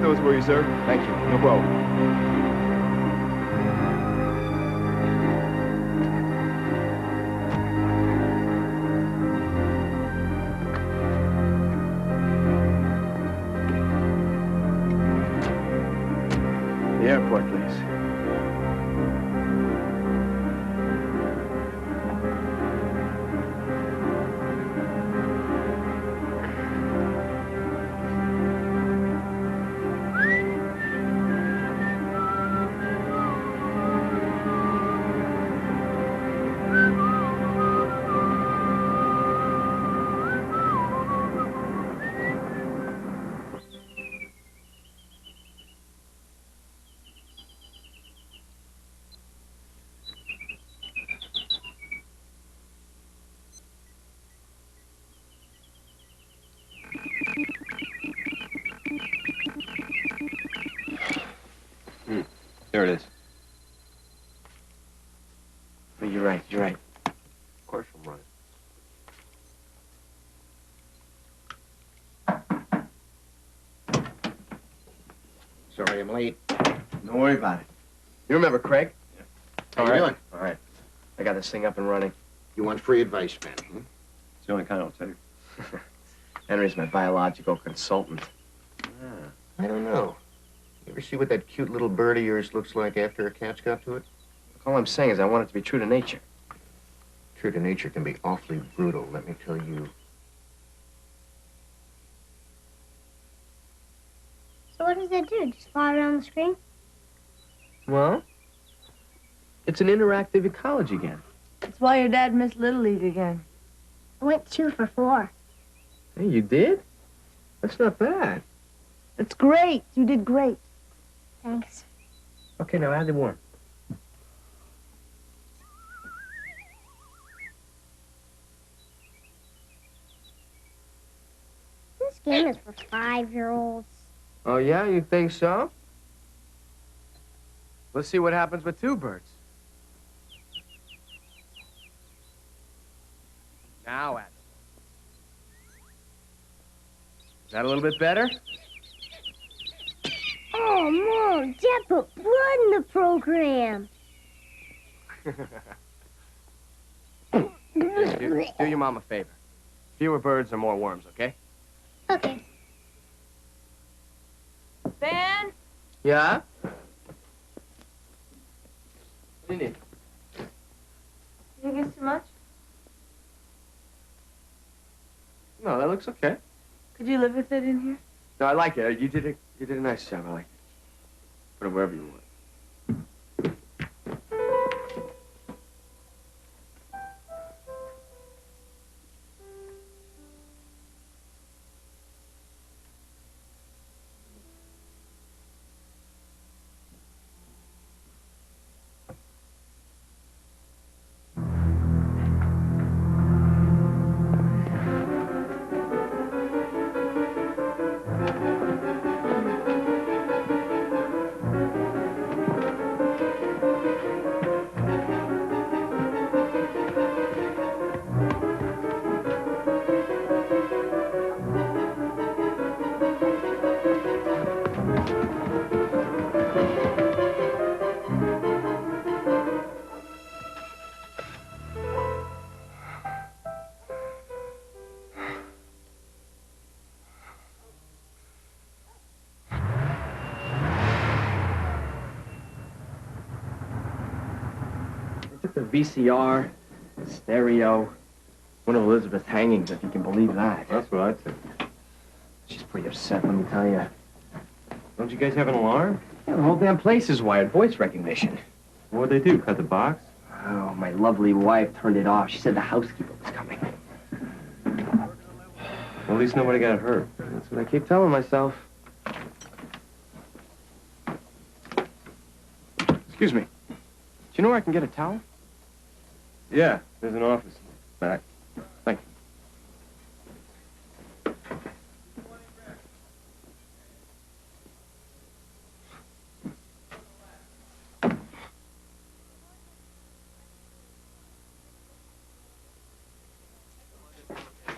those, will you, sir? Thank you. No problem. The airport, please. There it is. But you're right, you're right. Of course I'm right. Sorry I'm late. Don't worry about it. You remember Craig? Yeah. How All you right. doing? All right. I got this thing up and running. You want free advice, man? It's the only kind I'll take. Henry's my biological consultant. I don't know. You ever see what that cute little bird of yours looks like after a cat's got to it? All I'm saying is I want it to be true to nature. True to nature can be awfully brutal, let me tell you. So what does that do? Just fly around the screen? Well, it's an interactive ecology game. That's why your dad missed Little League again. I went 2 for 4. Hey, you did? That's not bad. It's great. You did great. Thanks. Okay, now add the one. This game is for 5-year-olds. Oh, yeah? You think so? Let's see what happens with 2 birds. Now add. Is that a little bit better? Oh, Mom, Dad put blood in the program. Do your mom a favor. Fewer birds or more worms, okay? Okay. Ben? Yeah? What do you need? You think it's too much? No, that looks okay. Could you live with it in here? No, I like it. You did a nice job. I like it. Put it wherever you want. The VCR, stereo, one of Elizabeth's hangings, if you can believe that. That's what I'd say. She's pretty upset, let me tell you. Don't you guys have an alarm? Yeah, the whole damn place is wired. Voice recognition. What'd they do? Cut the box? Oh, my lovely wife turned it off. She said the housekeeper was coming. Well, at least nobody got hurt. That's what I keep telling myself. Excuse me. Do you know where I can get a towel? Yeah, there's an office back. Thank you.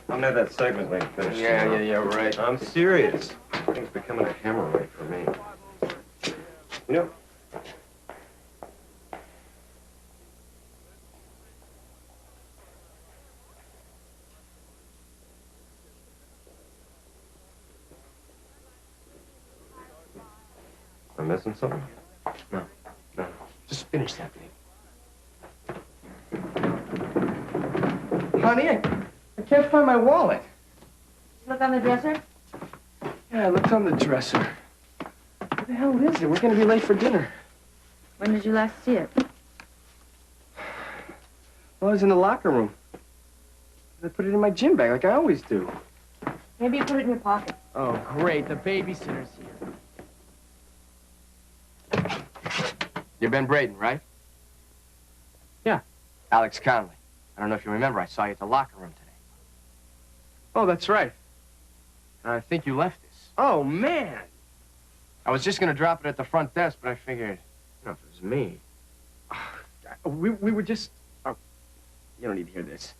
I'm gonna have that segment link finished. Yeah, right. I'm serious. Thing's becoming a hemorrhoid for me. You know, am I missing something? No. Just finish that thing. Honey, I can't find my wallet. Look on the dresser. Yeah, I looked on the dresser. Where the hell is it? We're gonna be late for dinner. When did you last see it? Well, I was in the locker room. I put it in my gym bag like I always do. Maybe you put it in your pocket. Oh, great. The babysitter's here. You're Ben Braden, right? Yeah. Alex Conley. I don't know if you remember. I saw you at the locker room today. Oh, that's right. I think you left this. Oh, man. I was just going to drop it at the front desk, but I figured, you know, if it was me. We were just... Oh, you don't need to hear this.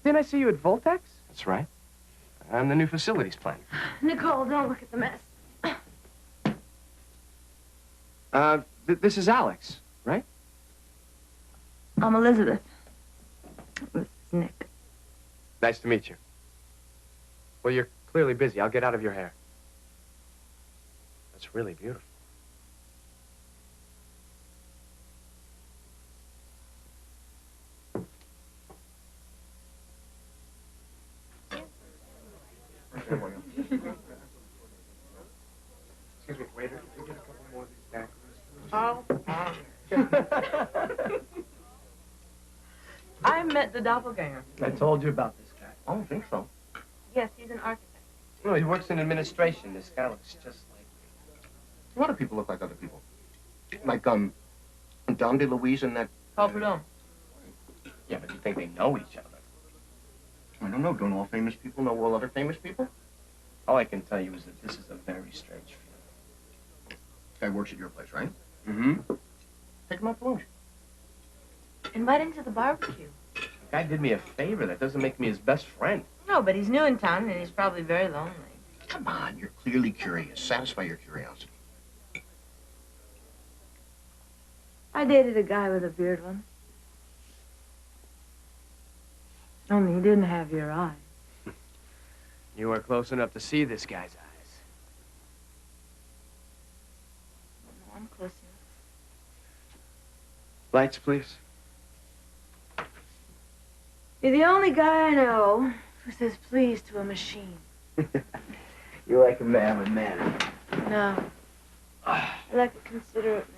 Didn't I see you at Voltex? That's right. I'm the new facilities planner. Nicole, don't look at the mess. This is Alex, right? I'm Elizabeth. This is Nick. Nice to meet you. Well, you're clearly busy. I'll get out of your hair. That's really beautiful. Excuse me, waiter, can we get a couple more of these daiquiris? I met the doppelganger. I told you about this guy. I don't think so. Yes, he's an architect. No, he works in administration. This guy looks just like A lot of people look like other people. Like, Don DeLuise and that... Paul Prudhomme. Yeah, but you think they know each other? I don't know. Don't all famous people know all other famous people? All I can tell you is that this is a very strange feeling. Guy works at your place, right? Mm-hmm. Take him out to lunch. Invite him to the barbecue. The guy did me a favor. That doesn't make me his best friend. No, but he's new in town and he's probably very lonely. Come on, you're clearly curious. Satisfy your curiosity. I dated a guy with a beard once. Only he didn't have your eye. You were close enough to see this guy's eyes. No, I'm close enough. Lights, please. You're the only guy I know who says please to a machine. You like a man with manners. No. I like a considerate man.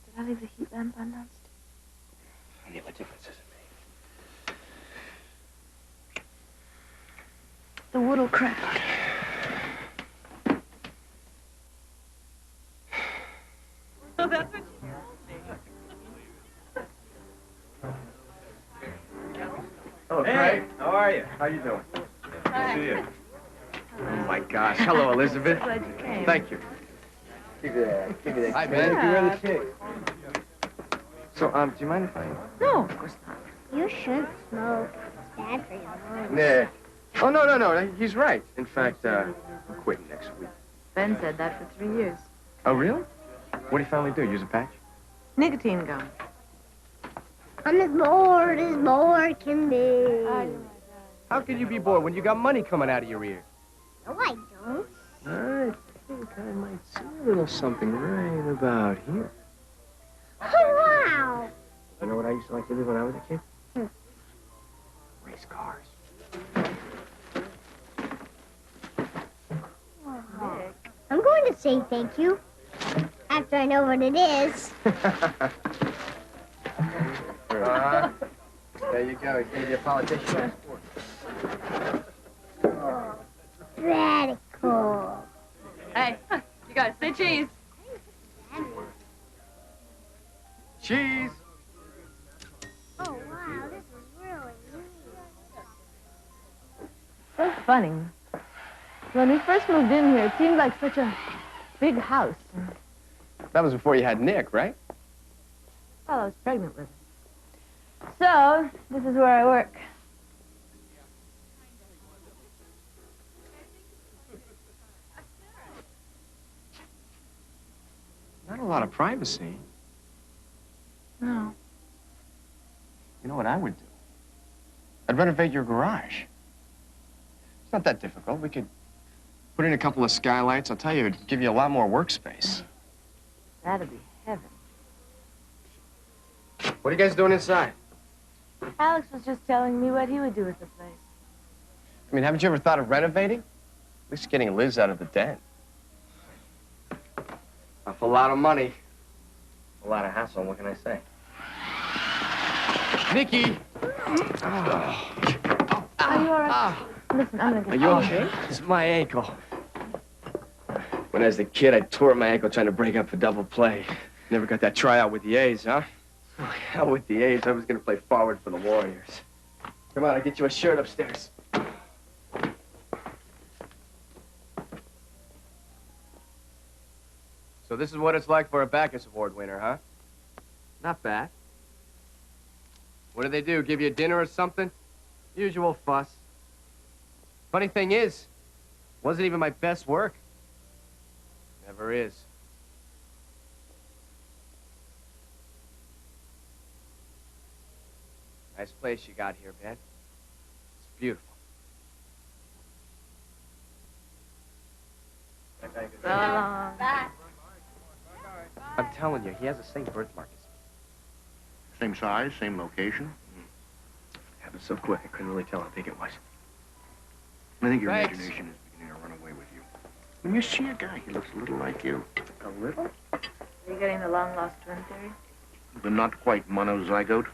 Did I leave the heat lamp on downstairs? Honey, what difference does it make? The wood'll crack. Oh, that's what you Oh, Hey, Craig. how are you? How you doing? Hi. See you. Oh, my gosh. Hello, Elizabeth. Glad you came. Thank you. Give me that. Give me that. Hi, Make man. you really kick. So, do you mind if I... No, of course not. You shouldn't smoke. It's bad for your lungs. Nah. Oh, no. He's right. In fact, I'm quitting next week. Ben said that for 3 years. Oh, really? What do you finally do? Use a patch? Nicotine gum. I'm as bored can be. How can you be bored when you got money coming out of your ear? No, I don't. I think I might see a little something right about here. Oh, wow. You know what I used to like to do when I was a kid? Race cars. I'm going to say thank you after I know what it is. There you go. He's going to be a politician. Oh, very cool. Hey, you guys say cheese. Cheese. Oh, wow, this is really neat. So funny. When we first moved in here, it seemed like such a big house. That was before you had Nick, right? Well, I was pregnant with her. So, this is where I work. Not a lot of privacy. No. You know what I would do? I'd renovate your garage. It's not that difficult. We could put in a couple of skylights. I'll tell you, it'd give you a lot more workspace. That'd be heaven. What are you guys doing inside? Alex was just telling me what he would do with the place. I mean, haven't you ever thought of renovating? At least getting Liz out of the den. Awful lot of money. A lot of hassle, what can I say? Nikki! Are you all right? Listen, I'm gonna get Are you okay? It's my ankle. When I was a kid, I tore my ankle trying to break up for double play. Never got that tryout with the A's, huh? Oh, hell with the A's. I was gonna play forward for the Warriors. Come on, I'll get you a shirt upstairs. So this is what it's like for a Backus Award winner, huh? Not bad. What do? Give you a dinner or something? Usual fuss. Funny thing is, wasn't even my best work. Never is. Nice place you got here, Ben. It's beautiful. Bye. I'm telling you, he has the same birthmark as me. Same size, same location. Happened so quick, I couldn't really tell how big it was. I think your Thanks. imagination is beginning to run away with you. When you see a guy, he looks a little like you. A little? Are you getting the long-lost twin theory? But not quite monozygote.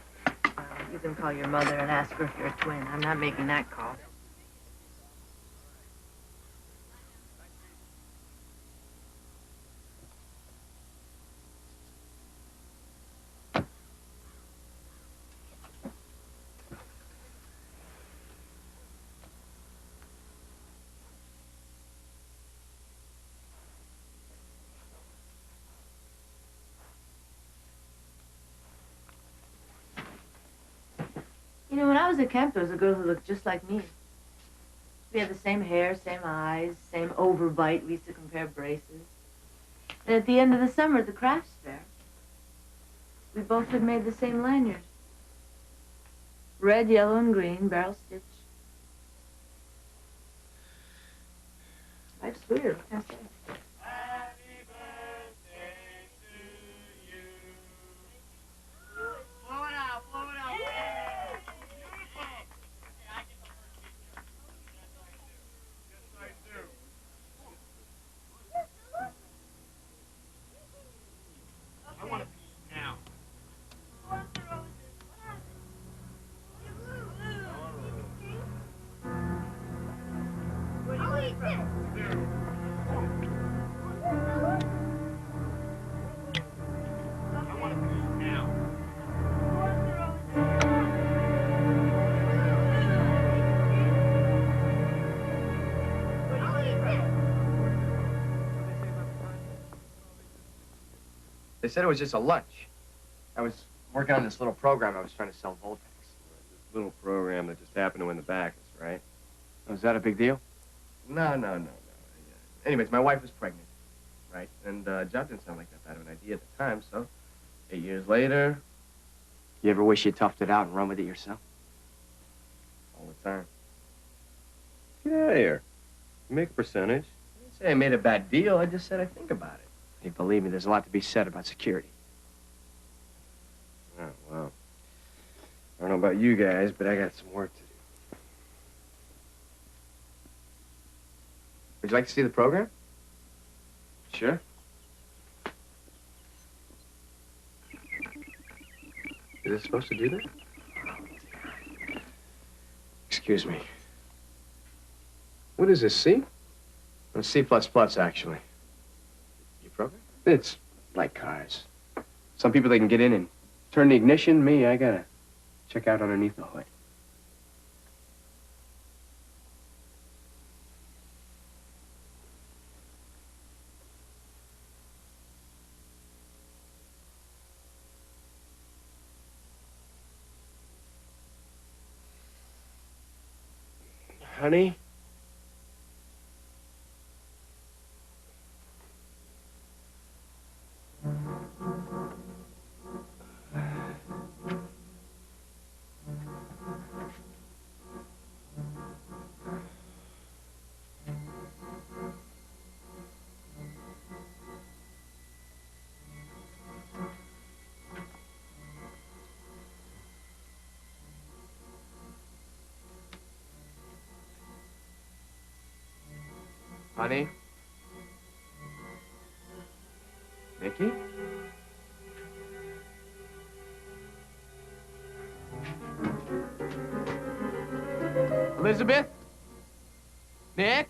You can call your mother and ask her if you're a twin. I'm not making that call. You know, when I was at camp, there was a girl who looked just like me. We had the same hair, same eyes, same overbite. We used to compare braces. And at the end of the summer at the crafts fair, we both had made the same lanyard. Red, yellow, and green, barrel stitch. Life's weird, what can I say? They said it was just a lunch. I was working on this little program I was trying to sell Voltex. This little program that just happened to win the Backus, right? Was that a big deal? No. Anyways, my wife was pregnant, right? And job didn't sound like that bad of an idea at the time, so 8 years later... You ever wish you toughed it out and run with it yourself? All the time. Get out of here. You make a percentage. I didn't say I made a bad deal. I just said I think about it. Hey, believe me, there's a lot to be said about security. Oh, well. I don't know about you guys, but I got some work to do. Would you like to see the program? Sure. Is it supposed to do that? Excuse me. What is this, C? C++, actually. Your program? It's like cars. Some people, they can get in and turn the ignition. Me, I gotta check out underneath the hood. Honey? Honey? Nicky? Elizabeth? Nick?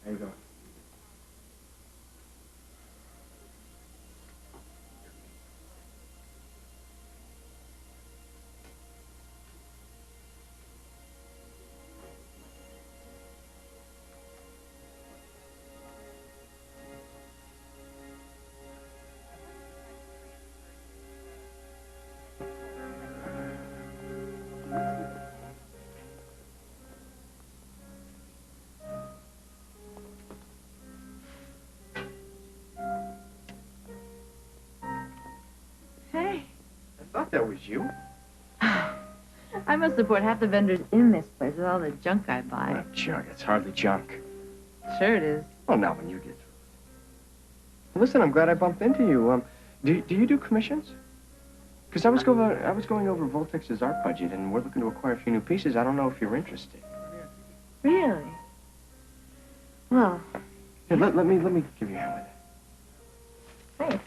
There you go. Hey. I thought that was you. I must support half the vendors in this place with all the junk I buy. Not junk. It's hardly junk. Sure it is. Well, not when you get through. Listen, I'm glad I bumped into you. Do you do commissions? Because I was going over Voltex's art budget, and we're looking to acquire a few new pieces. I don't know if you're interested. Really? Well. Here, let me give you a hand with it. Thanks.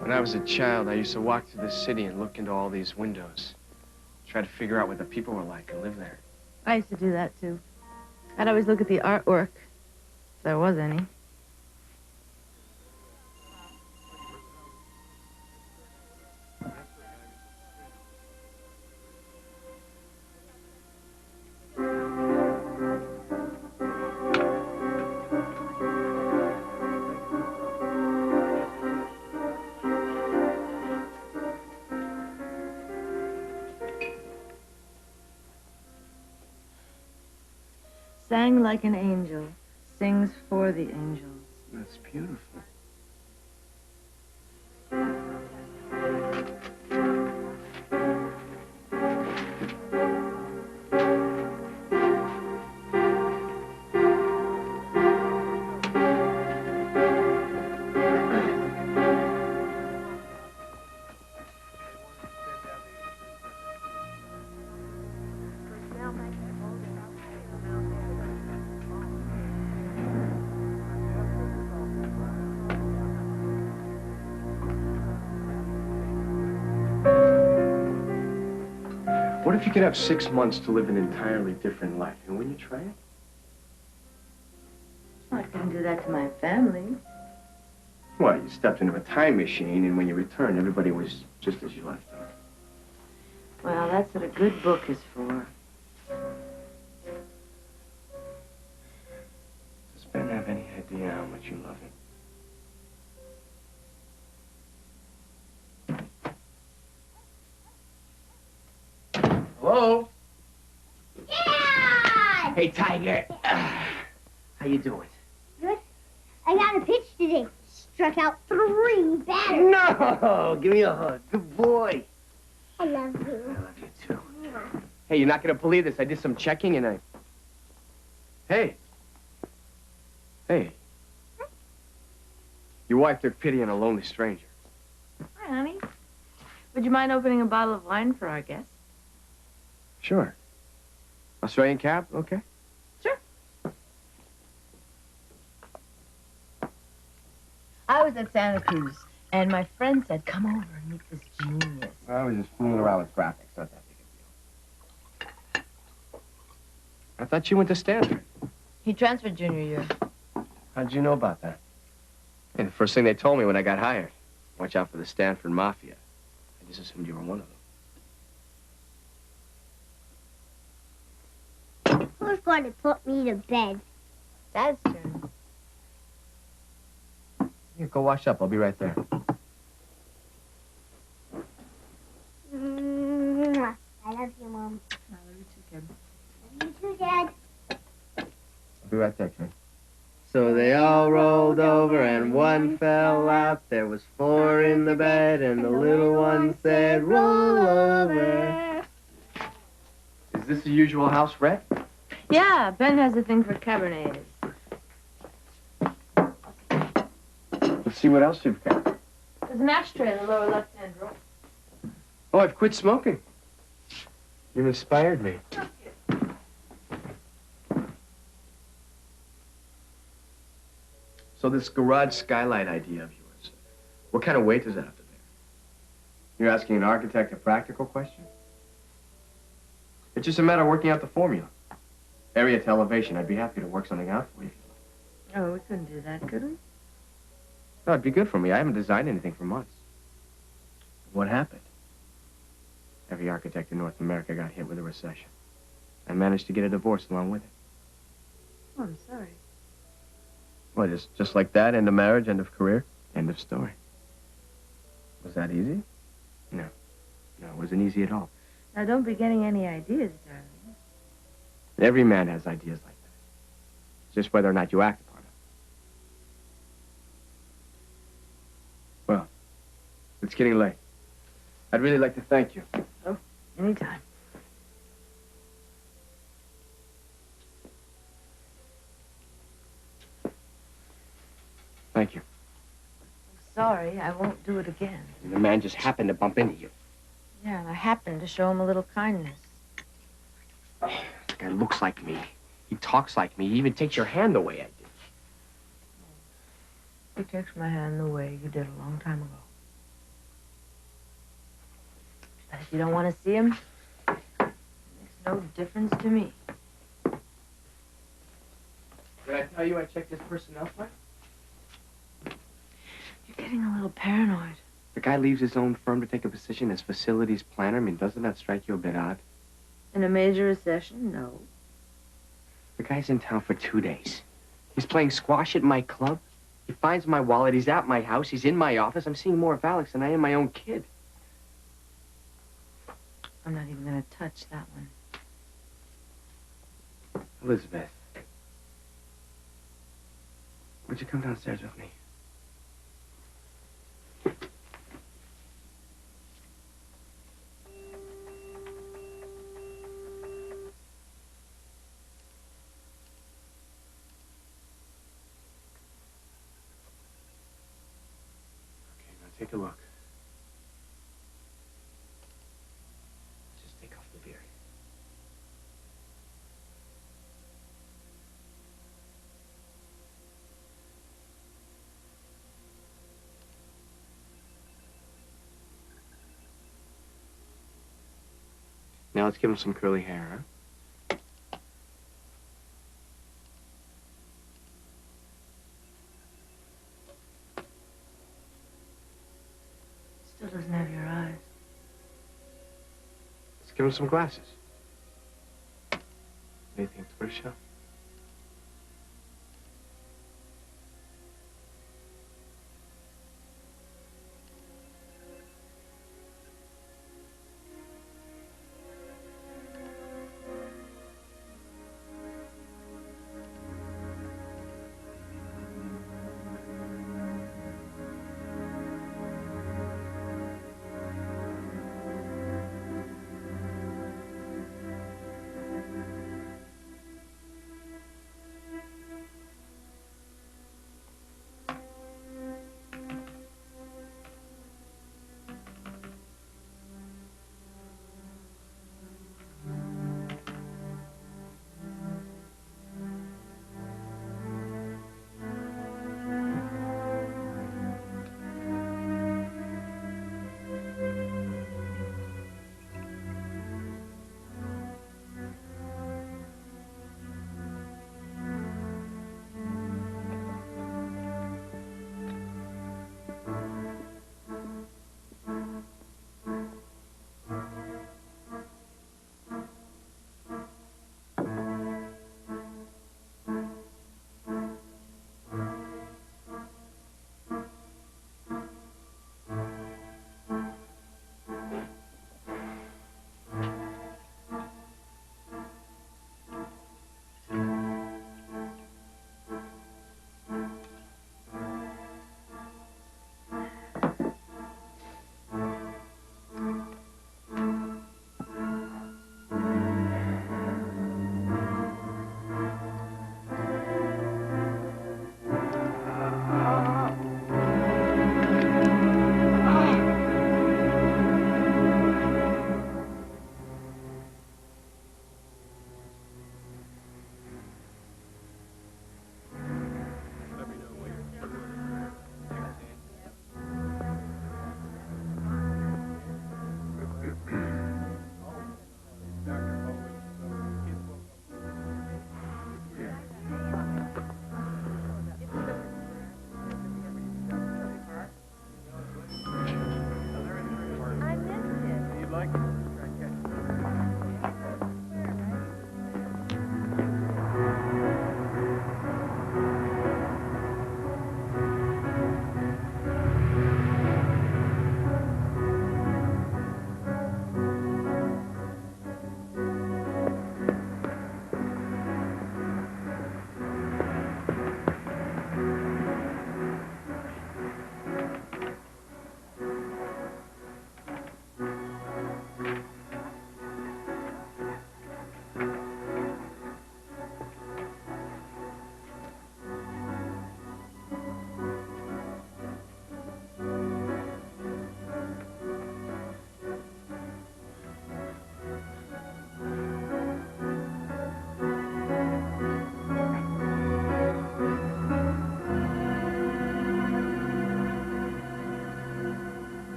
When I was a child, I used to walk through the city and look into all these windows. Try to figure out what the people were like and live there. I used to do that, too. I'd always look at the artwork, if there was any. Sang like an angel, sings for the angels. That's beautiful. What if you could have 6 months to live an entirely different life? And wouldn't you try it? I couldn't do that to my family. What, you stepped into a time machine, and when you returned, everybody was just as you left them. Well, that's what a good book is for. Does Ben have any idea how much you love him? Hello? Dad! Hey, Tiger. How you doing? Good. I got a pitch today. Struck out 3 batters. No! Give me a hug. Good boy. I love I you. love you, too. Hey, you're not gonna believe this. I did some checking, and I... Hey. Hey. Your wife took pity on a lonely stranger. Hi, honey. Would you mind opening a bottle of wine for our guest? Sure. Australian cab, okay? Sure. I was at Santa Cruz, and my friend said, come over and meet this genius. I was just fooling around with graphics, not that big a deal. I thought you went to Stanford. He transferred junior year. How'd you know about that? Hey, the first thing they told me when I got hired, watch out for the Stanford Mafia. I just assumed you were one of them. Who's going to put me to bed? Dad's turn. Here, go wash up. I'll be right there. Mwah. I love you, Mom. I love you too, kid. Love you too, Dad. I'll be right there, kid. So they all rolled over and one fell out. There was 4 in the bed and the little one said, roll over. Is this the usual house rent? Yeah, Ben has a thing for Cabernets. Let's see what else you've got. There's an ashtray in the lower left-hand drawer. Oh, I've quit smoking. You've inspired me. So this garage skylight idea of yours, what kind of weight does that have to bear? You're asking an architect a practical question? It's just a matter of working out the formula. Area to elevation, I'd be happy to work something out for you. Oh, we couldn't do that, could we? No, it'd be good for me. I haven't designed anything for months. What happened? Every architect in North America got hit with a recession. I managed to get a divorce along with it. Oh, I'm sorry. Well, just like that, end of marriage, end of career, end of story. Was that easy? No. No, it wasn't easy at all. Now, don't be getting any ideas, darling. Every man has ideas like that. It's just whether or not you act upon them. Well, it's getting late. I'd really like to thank you. Oh, anytime. Thank you. I'm sorry, I won't do it again. The man just happened to bump into you. Yeah, and I happened to show him a little kindness. This guy looks like me. He talks like me. He even takes your hand the way I did. He takes my hand the way you did a long time ago. But if you don't want to see him, it makes no difference to me. Did I tell you I checked his personnel file? You're getting a little paranoid. The guy leaves his own firm to take a position as facilities planner. I mean, doesn't that strike you a bit odd? In a major recession? No. The guy's in town for 2 days. He's playing squash at my club. He finds my wallet. He's at my house. He's in my office. I'm seeing more of Alex than I am my own kid. I'm not even going to touch that one. Elizabeth. Would you come downstairs with me? Take a look. Just take off the beard. Now let's give him some curly hair, huh? Still doesn't have your eyes. Let's give him some glasses. Anything for the show?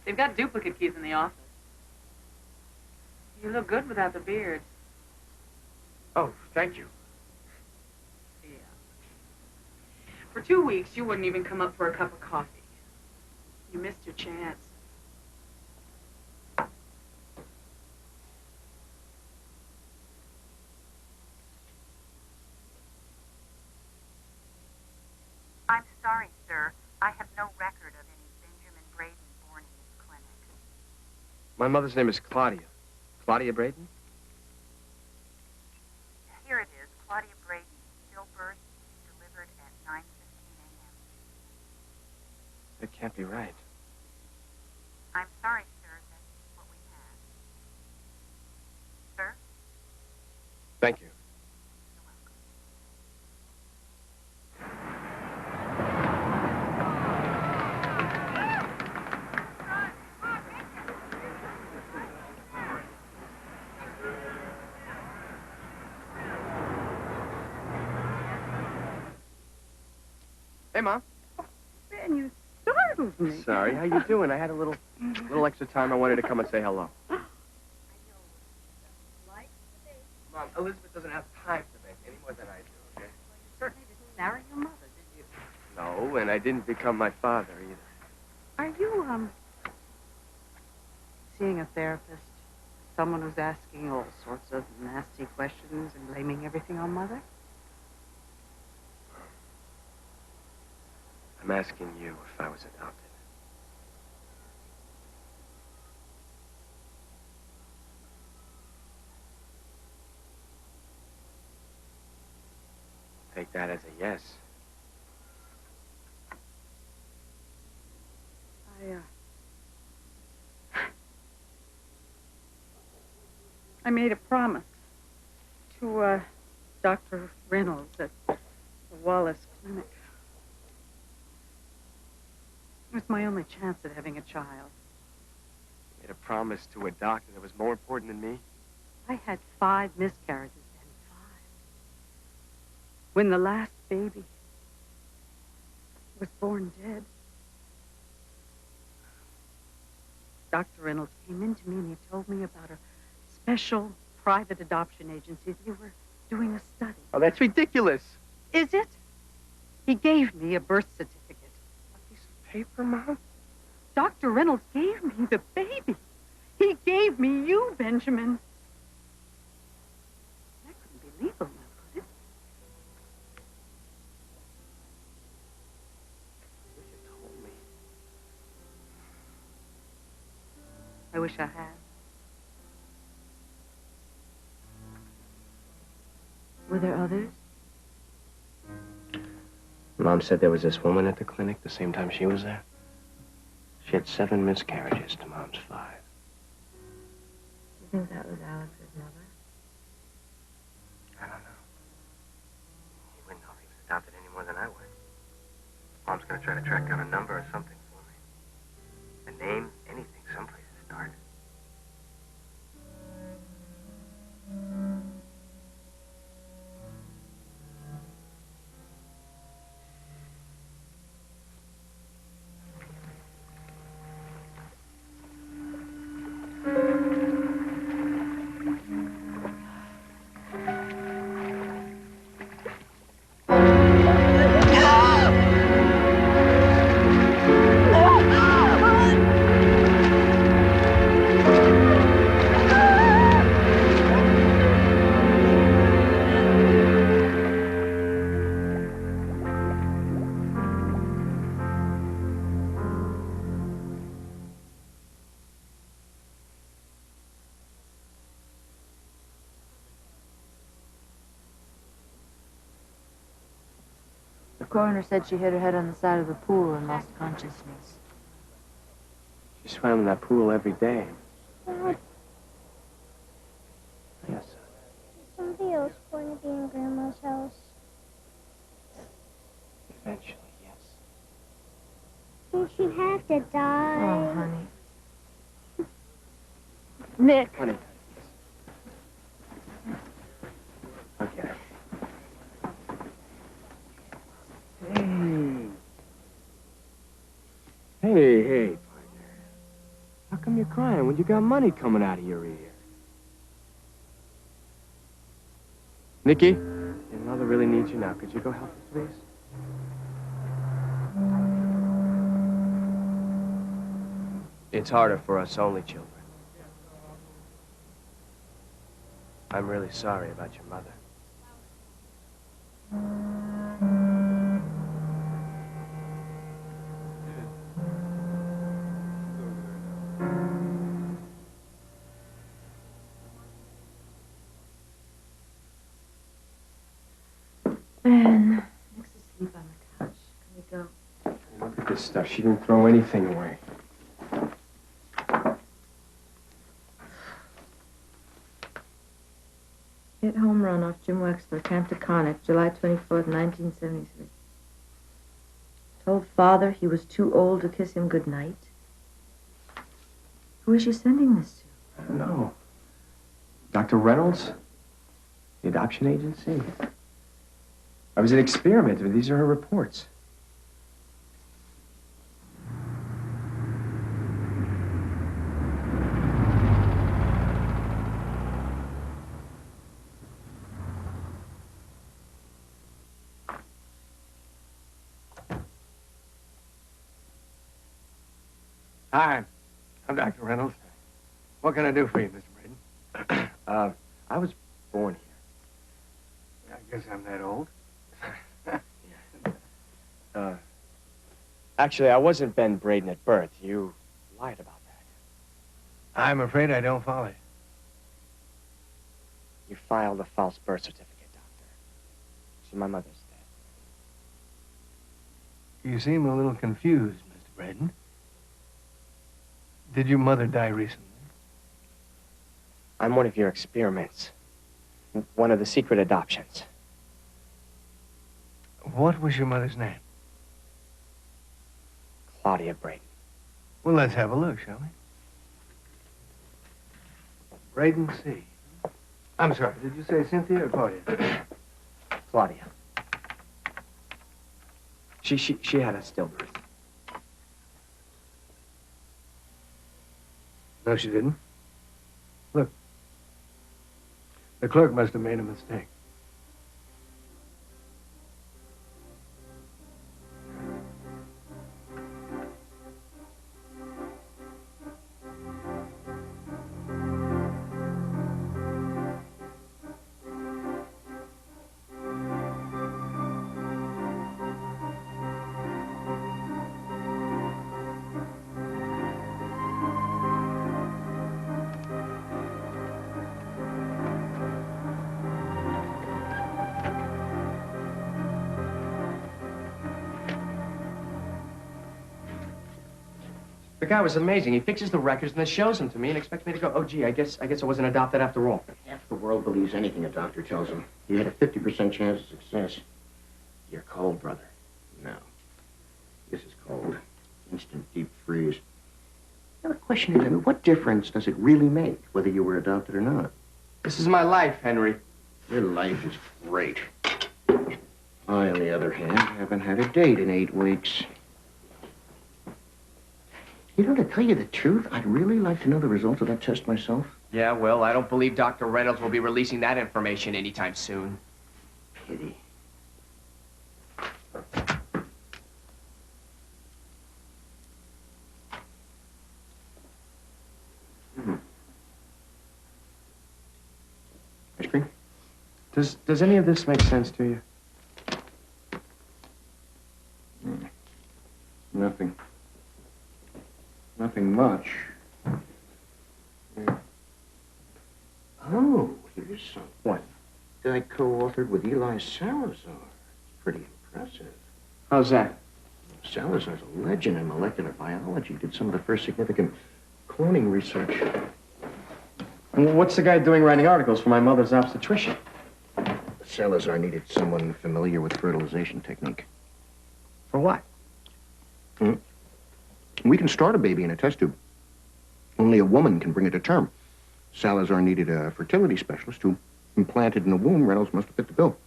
They've got duplicate keys in the office. You look good without the beard. Oh, thank you. Yeah. For 2 weeks, you wouldn't even come up for a cup of coffee. You missed your chance. I'm sorry, sir. I have no record of any Benjamin Braden born in this clinic. My mother's name is Claudia. Claudia Braden? Here it is, Claudia Braden, stillbirth, delivered at 9:15 a.m. That can't be right. I'm sorry, sir. That's what we have. Sir? Thank you. You're welcome. Hey, Mom. Ben, you startled me. Sorry, how you doing? I had a little extra time. I wanted to come and say hello. Mom, Elizabeth doesn't have time to make any more than I do, okay? You certainly didn't marry your mother, did you? No, No, and I didn't become my father either. Are you, seeing a therapist? Someone who's asking all sorts of nasty questions and blaming everything on Mother? I'm asking you if I was adopted. Take that as a yes. I made a promise to, Dr. Reynolds at the Wallace Clinic. It was my only chance at having a child. You made a promise to a doctor that was more important than me? I had 5 miscarriages and 5. When the last baby was born dead, Dr. Reynolds came in to me and he told me about a special private adoption agency. They were doing a study. Oh, that's ridiculous. Is it? He gave me a birth certificate. A piece of paper, Mom? Dr. Reynolds gave me the baby. He gave me you, Benjamin. That couldn't be legal now, could it? I wish you told me. I wish I had. Were there others? Mom said there was this woman at the clinic the same time she was there. She had 7 miscarriages to Mom's 5. Do you think that was Alex's mother? I don't know. He wouldn't know if he was adopted any more than I would. Mom's gonna try to track down a number or something for me. A name, anything, someplace to start. The coroner said she hit her head on the side of the pool and lost consciousness. She swam in that pool every day. Dad, Yes. is somebody else going to be in Grandma's house? Eventually, yes. Don't you have to die? Oh, honey. Nick. Honey. Okay. Hey, partner. How come you're crying when you got money coming out of your ear? Nikki, your mother really needs you now. Could you go help her, please? It's harder for us only children. I'm really sorry about your mother. Ben, Nick's asleep on the couch. Can we go? Look at this stuff. She didn't throw anything away. Hit home run off Jim Wexler, Camp Taconic, July 24th, 1973. Told father he was too old to kiss him goodnight. Who is she sending this to? I don't know. Dr. Reynolds? The adoption agency? I was an experiment. These are her reports. Hi, I'm Dr. Reynolds. What can I do for you, Mr. Braden? I was born here. I guess I'm that old. Actually, I wasn't Ben Braden at birth. You lied about that. I'm afraid I don't follow you. You filed a false birth certificate, Doctor. So my mother's dead. You seem a little confused, Mr. Braden. Did your mother die recently? I'm one of your experiments. One of the secret adoptions. What was your mother's name? Claudia Braden. Well, let's have a look, shall we? Braden C. I'm sorry, did you say Cynthia or Claudia? Claudia. She had a stillbirth. No, she didn't. Look. The clerk must have made a mistake. The guy was amazing. He fixes the records and then shows them to me and expects me to go, oh, gee, I guess I wasn't adopted after all. Half the world believes anything a doctor tells them. You had a 50% chance of success. You're cold, brother. No. This is cold. Instant deep freeze. Now, the question is, I mean, what difference does it really make whether you were adopted or not? This is my life, Henry. Your life is great. I, on the other hand, haven't had a date in 8 weeks. You know, to tell you the truth, I'd really like to know the results of that test myself. Yeah, well, I don't believe Dr. Reynolds will be releasing that information anytime soon. Pity. Ice cream? Does any of this make sense to you? Nothing. Nothing much. Oh, here's something. What? That I co-authored with Eli Salazar. It's pretty impressive. How's that? Salazar's a legend in molecular biology. Did some of the first significant cloning research. And what's the guy doing writing articles for my mother's obstetrician? Salazar needed someone familiar with fertilization technique. For what? We can start a baby in a test tube. Only a woman can bring it to term. Salazar needed a fertility specialist who implanted in the womb. Reynolds must have fit the bill.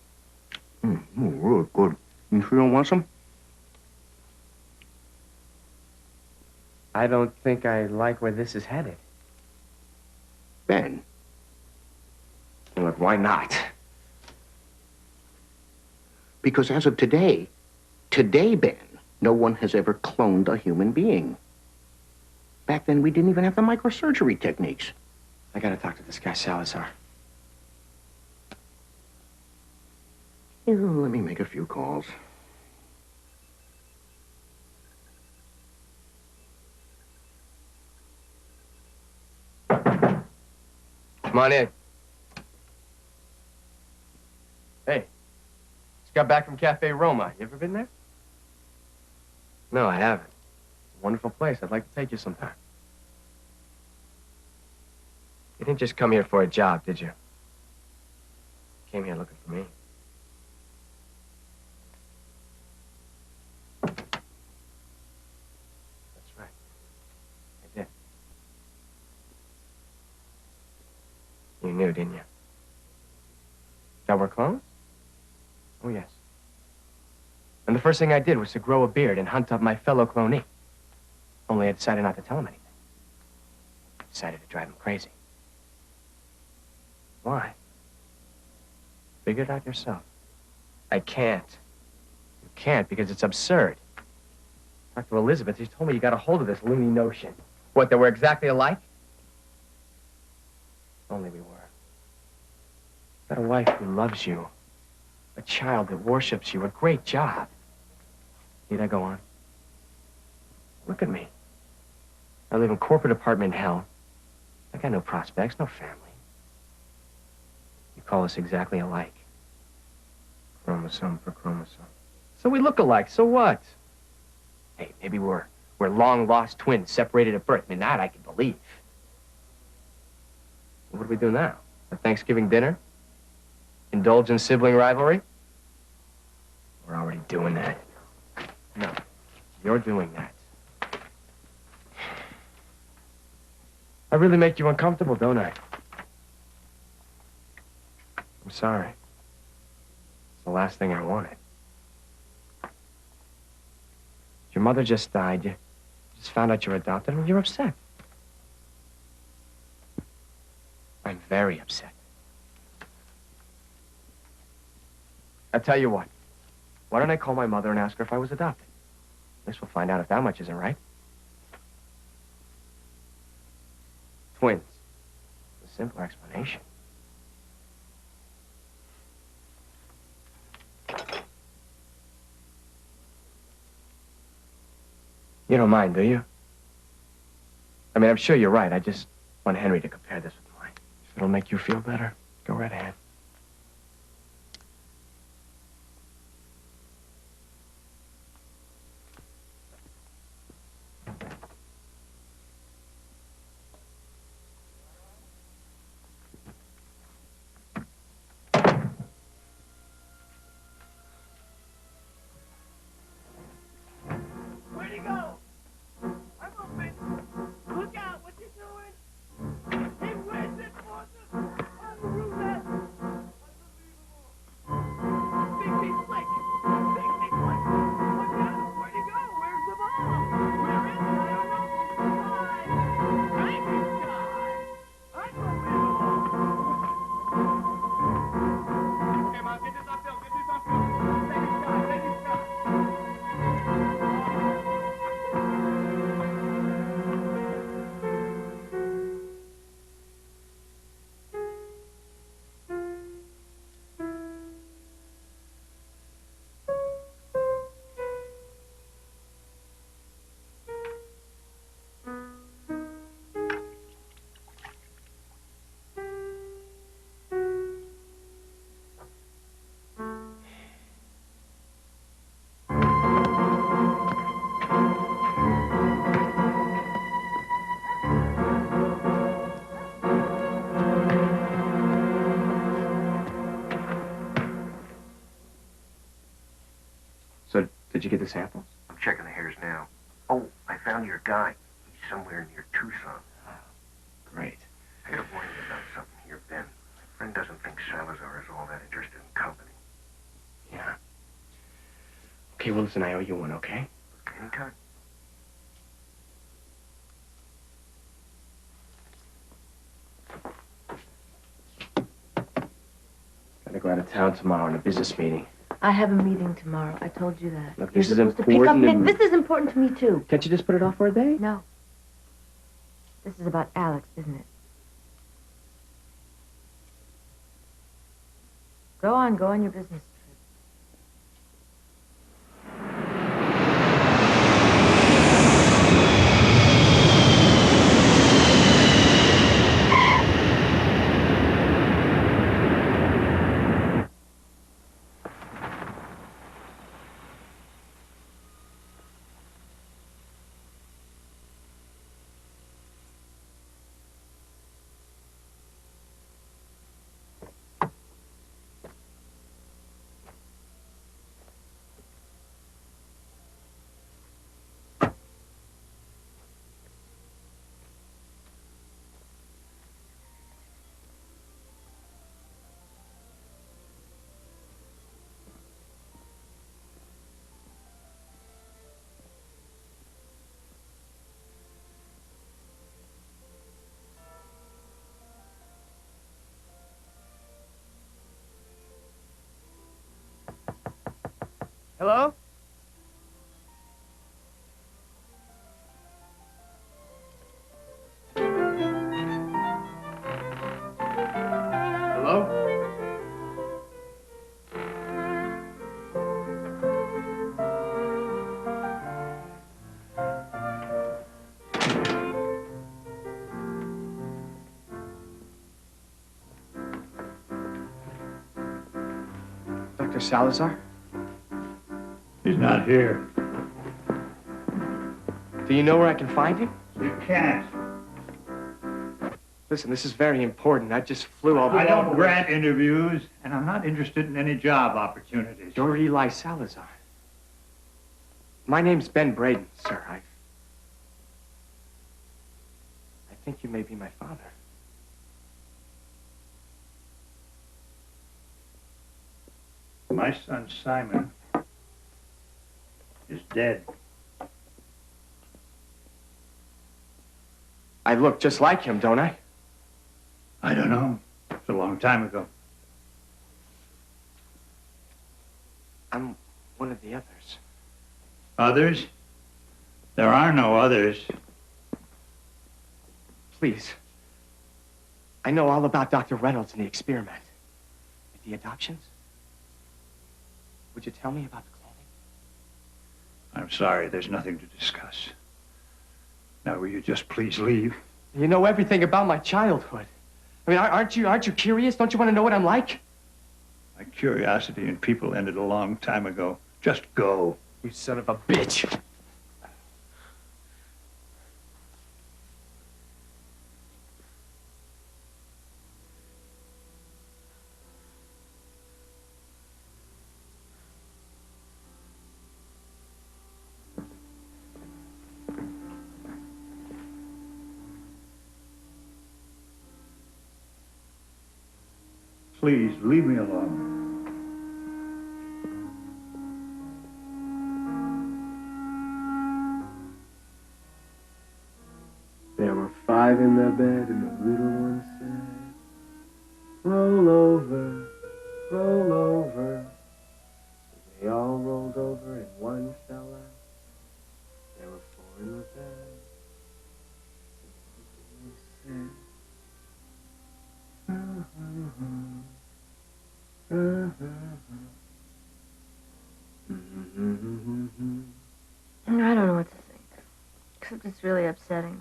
Really good. You sure don't want some? I don't think I like where this is headed. Ben. Look, why not? Because as of today, Ben, no one has ever cloned a human being. Back then, we didn't even have the microsurgery techniques. I gotta talk to this guy, Salazar. Yeah, let me make a few calls. Come on in. Hey, just got back from Cafe Roma. You ever been there? No, I haven't. It's a wonderful place. I'd like to take you sometime. You didn't just come here for a job, did you? You came here looking for me. That's right. I did. You knew, didn't you? That we're clones? Oh, yes. And the first thing I did was to grow a beard and hunt up my fellow clonee. Only I decided not to tell him anything. I decided to drive him crazy. Why? Figure it out yourself. I can't. You can't because it's absurd. Talked to Elizabeth. She told me you got a hold of this loony notion. What, that we're exactly alike? If only we were. Got a wife who loves you. A child that worships you. A great job. Need I go on? Look at me. I live in corporate apartment hell. I got no prospects, no family. You call us exactly alike. Chromosome for chromosome. So we look alike, so what? Hey, maybe we're long-lost twins separated at birth. I mean, that I can believe. So what do we do now? A Thanksgiving dinner? Indulge in sibling rivalry? We're already doing that. No, you're doing that. I really make you uncomfortable, don't I? I'm sorry. It's the last thing I wanted. Your mother just died. You just found out you're adopted, and you're upset. I'm very upset. I'll tell you what. Why don't I call my mother and ask her if I was adopted? At least we'll find out if that much isn't right. Twins. It's a simple explanation. You don't mind, do you? I mean, I'm sure you're right. I just want Henry to compare this with mine. If it'll make you feel better, go right ahead. So, did you get the samples? I'm checking the hairs now. Oh, I found your guy. He's somewhere near Tucson. Great. I gotta warn you about something here, Ben. My friend doesn't think Salazar is all that interested in company. Yeah. Okay, well, listen, I owe you one, okay? Anytime. Gotta go out of town tomorrow on a business meeting. I have a meeting tomorrow. I told you that. Look, You're this is supposed to pick up important Nick. and- This is important to me, too. Can't you just put it off for a day? No. This is about Alex, isn't it? Go on your business trip. Hello? Dr. Salazar? He's not here. Do you know where I can find him? You can't. Listen, this is very important. I just flew all the way. I don't grant interviews, and I'm not interested in any job opportunities. You're Eli Salazar. My name's Ben Braden, sir. I think you may be my father. My son Simon is dead. I look just like him, don't I? I don't know. It's a long time ago. I'm one of the others. Others? There are no others. Please. I know all about Dr. Reynolds and the experiment. The adoptions? Would you tell me about the cloning? I'm sorry, there's nothing to discuss. Now, will you just please leave? You know everything about my childhood. I mean, aren't you curious? Don't you want to know what I'm like? My curiosity in people ended a long time ago. Just go. You son of a bitch. Please, leave me alone. There were 5 in the bed, and the little one said, roll over, roll over. They all rolled over, and one fell out. There were 4 in the bed. And the little one said, I don't know what to think, except it's really upsetting me.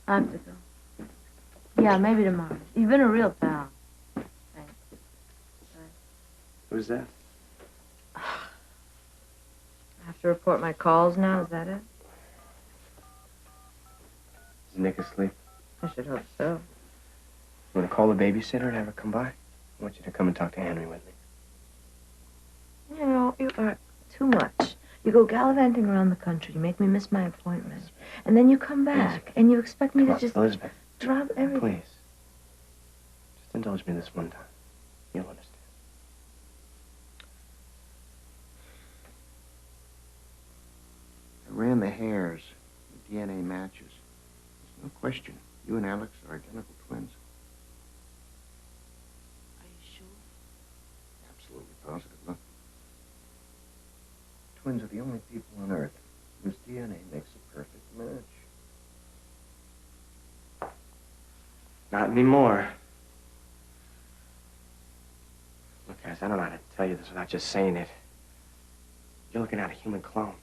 I have to go. Yeah, maybe tomorrow. You've been a real pal. Thanks. Bye. Who's that? I have to report my calls now, is that it? Is Nick asleep? I should hope so. You want to call the babysitter and have her come by? I want you to come and talk to Henry with me. You know, you are too much. You go gallivanting around the country, you make me miss my appointment, and then you come back, and you expect me to just Elizabeth, drop everything. please. Just indulge me this one time. You'll understand. I ran the hairs. The DNA matches. There's no question. You and Alex are identical twins. Are you sure? Absolutely positive, look. Twins are the only people on Earth whose DNA makes a perfect match. Not anymore. Look, guys, I don't know how to tell you this without just saying it. You're looking at a human clone.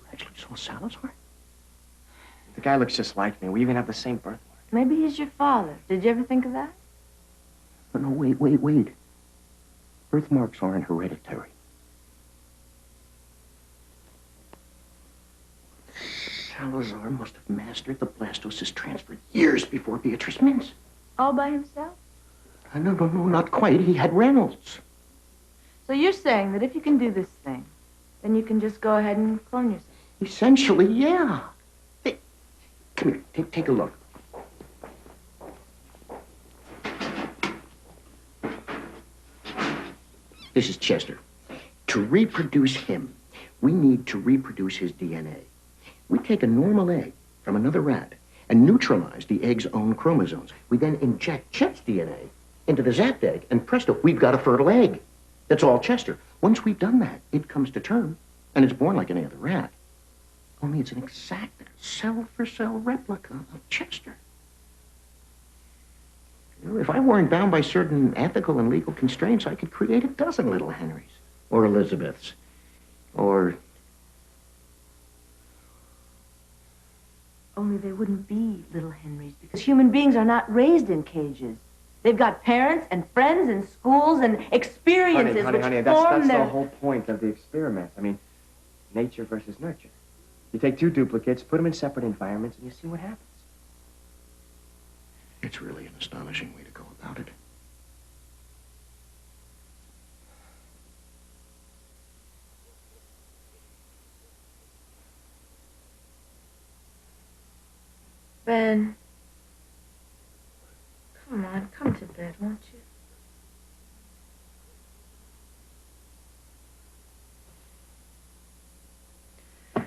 You actually saw Salazar? The guy looks just like me. We even have the same birthmark. Maybe he's your father. Did you ever think of that? But no, wait. Birthmarks aren't hereditary. Salazar must have mastered the blastocyst transfer years before Beatrice Mintz. All by himself? No, not quite. He had Reynolds. So you're saying that if you can do this thing, then you can just go ahead and clone yourself? Essentially, yeah. Hey, come here, take a look. This is Chester. To reproduce him, we need to reproduce his DNA. We take a normal egg from another rat and neutralize the egg's own chromosomes. We then inject Chet's DNA into the zapped egg, and presto, we've got a fertile egg. That's all Chester. Once we've done that, it comes to term, and it's born like any other rat. Only it's an exact cell-for-cell replica of Chester. You know, if I weren't bound by certain ethical and legal constraints, I could create a dozen little Henrys, or Elizabeths, or... Only they wouldn't be little Henrys because human beings are not raised in cages. They've got parents and friends and schools and experiences Honey, which that's form their... the whole point of the experiment. I mean, nature versus nurture. You take two duplicates, put them in separate environments, and you see what happens. It's really an astonishing way to go about it. Ben, come on, come to bed, won't you?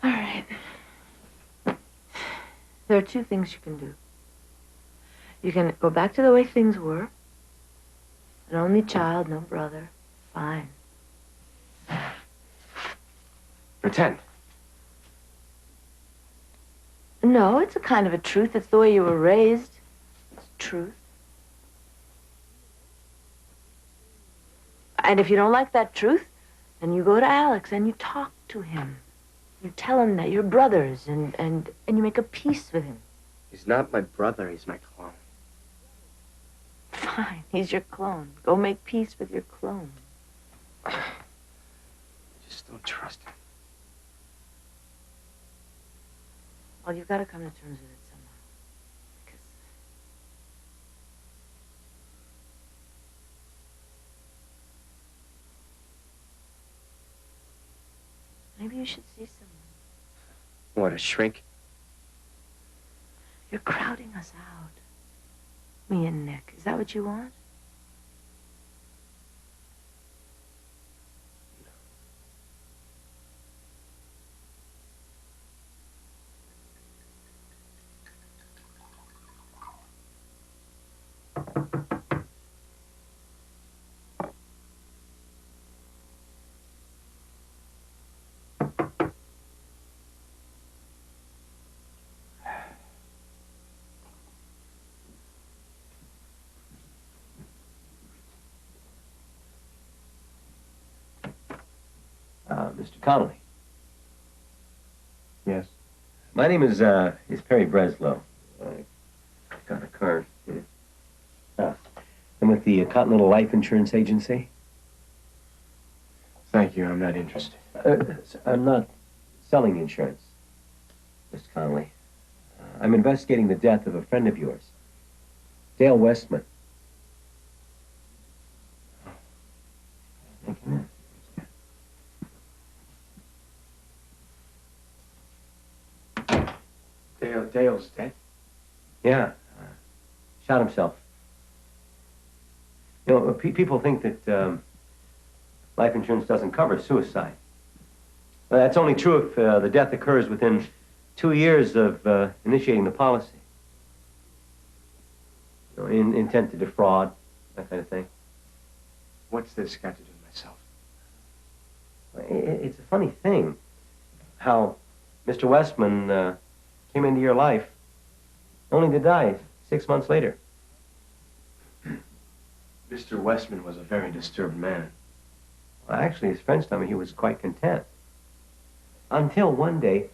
All right. There are two things you can do. You can go back to the way things were. An only child, no brother. Fine. Pretend. No, it's a kind of a truth. It's the way you were raised. It's truth. And if you don't like that truth, then you go to Alex and you talk to him. You tell him that you're brothers and you make a peace with him. He's not my brother, he's my clone. Fine, he's your clone. Go make peace with your clone. I just don't trust him. Well, you've got to come to terms with it somehow. Because... maybe you should see someone. What, a shrink? You're crowding us out. Me and Nick. Is that what you want? Mr. Connolly. Yes. My name is Perry Breslow. I got a card here. I'm with the Continental Life Insurance Agency. Thank you, I'm not interested. I'm not selling insurance, Mr. Connolly. I'm investigating the death of a friend of yours, Dale Westman. Dale's dead? Yeah, shot himself. You know, people think that life insurance doesn't cover suicide. Well, that's only true if the death occurs within 2 years of initiating the policy. You know, intent to defraud, that kind of thing. What's this got to do with myself? It's a funny thing how Mr. Westman came into your life only to die 6 months later. Mr. Westman was a very disturbed man. Well, actually, his friends tell me he was quite content. Until one day,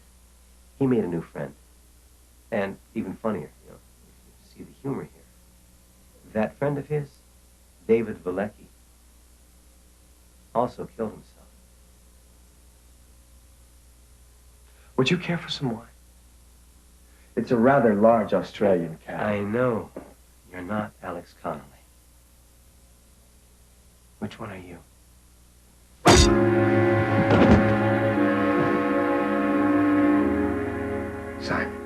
he made a new friend. And even funnier, you know, see the humor here. That friend of his, David Velicky, also killed himself. Would you care for some wine? It's a rather large Australian cat. I know. You're not Alex Connolly. Which one are you? Simon.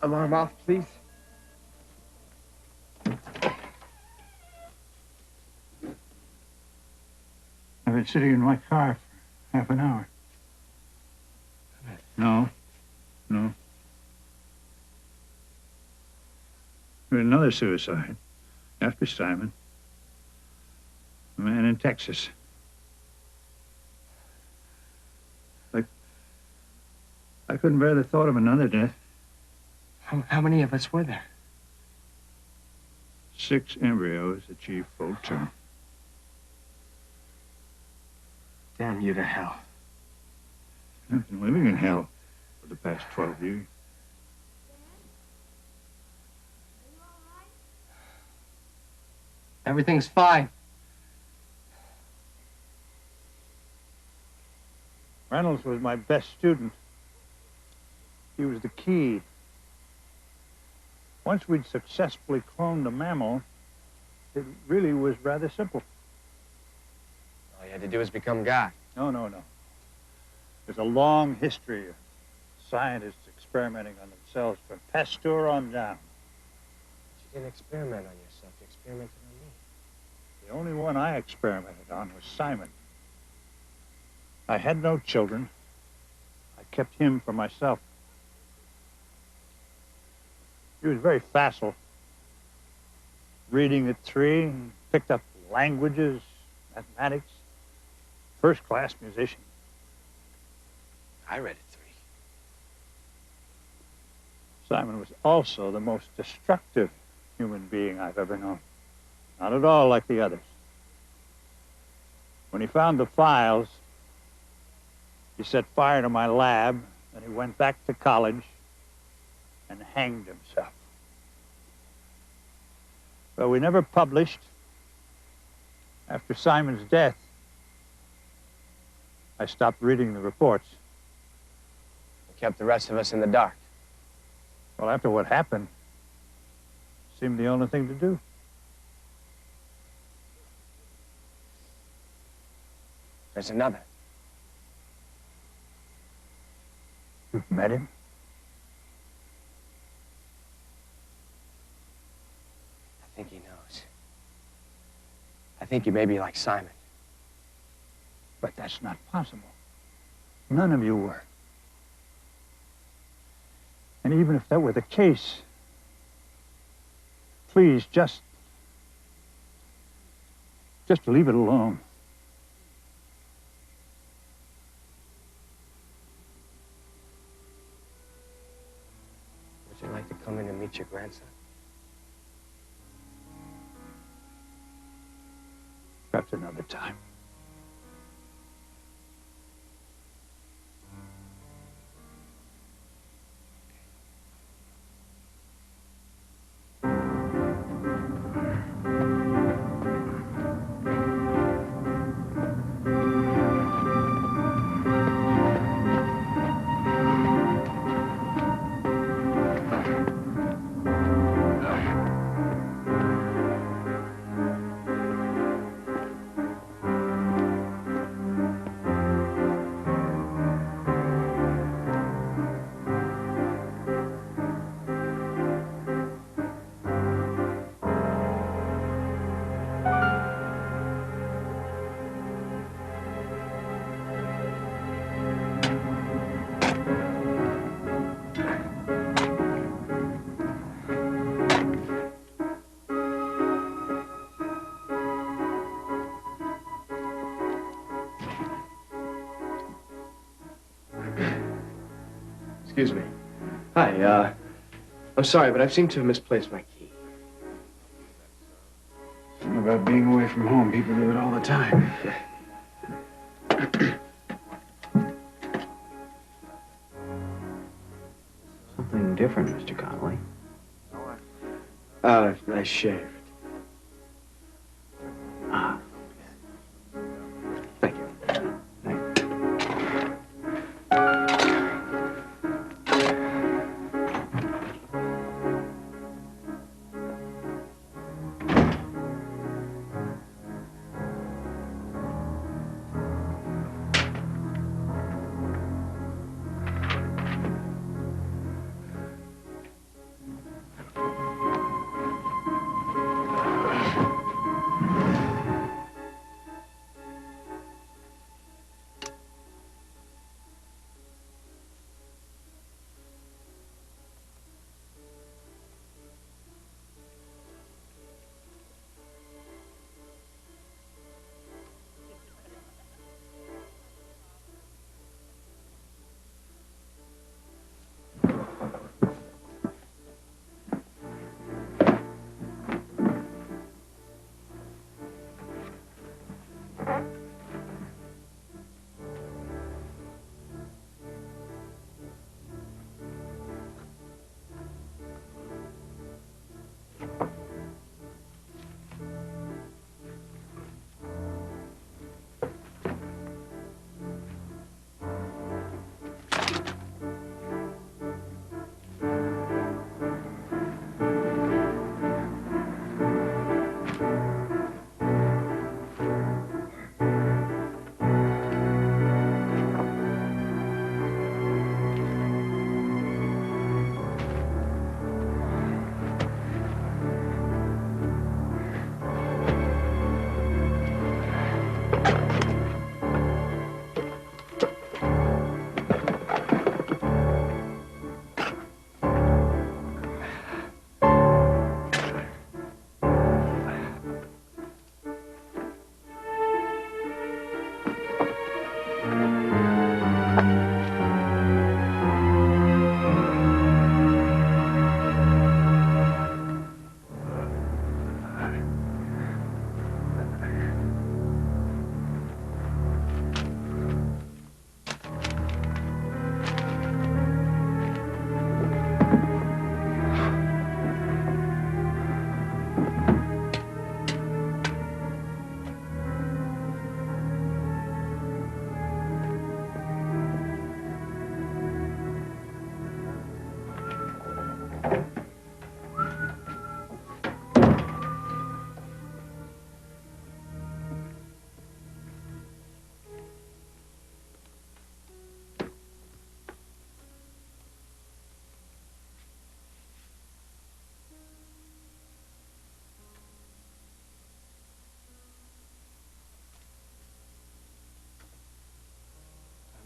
Alarm off, please. I've been sitting in my car for half an hour. No. There's another suicide after Simon. A man in Texas. I couldn't bear the thought of another death. How many of us were there? 6 embryos achieved full term. Damn you to hell. I've been living in hell for the past 12 years. Everything's fine. Reynolds was my best student. He was the key. Once we'd successfully cloned a mammal, it really was rather simple. All you had to do was become God. No. There's a long history of scientists experimenting on themselves from Pasteur on down. You didn't experiment on yourself. You experimented on me. The only one I experimented on was Simon. I had no children. I kept him for myself. He was very facile. Reading at 3, picked up languages, mathematics. First-class musician. I read at 3. Simon was also the most destructive human being I've ever known. Not at all like the others. When he found the files, he set fire to my lab, and he went back to college and hanged himself. But we never published. After Simon's death, I stopped reading the reports. You kept the rest of us in the dark. Well, after what happened, it seemed the only thing to do. There's another. You've met him? I think he knows. I think you may be like Simon. But that's not possible. None of you were. And even if that were the case, please just leave it alone. Would you like to come in and meet your grandson? Perhaps another time. Excuse me. Hi, I'm sorry, but I seem to have misplaced my key. Something about being away from home. People do it all the time. Something different, Mr. Connolly. I shaved. Ah. Thank you.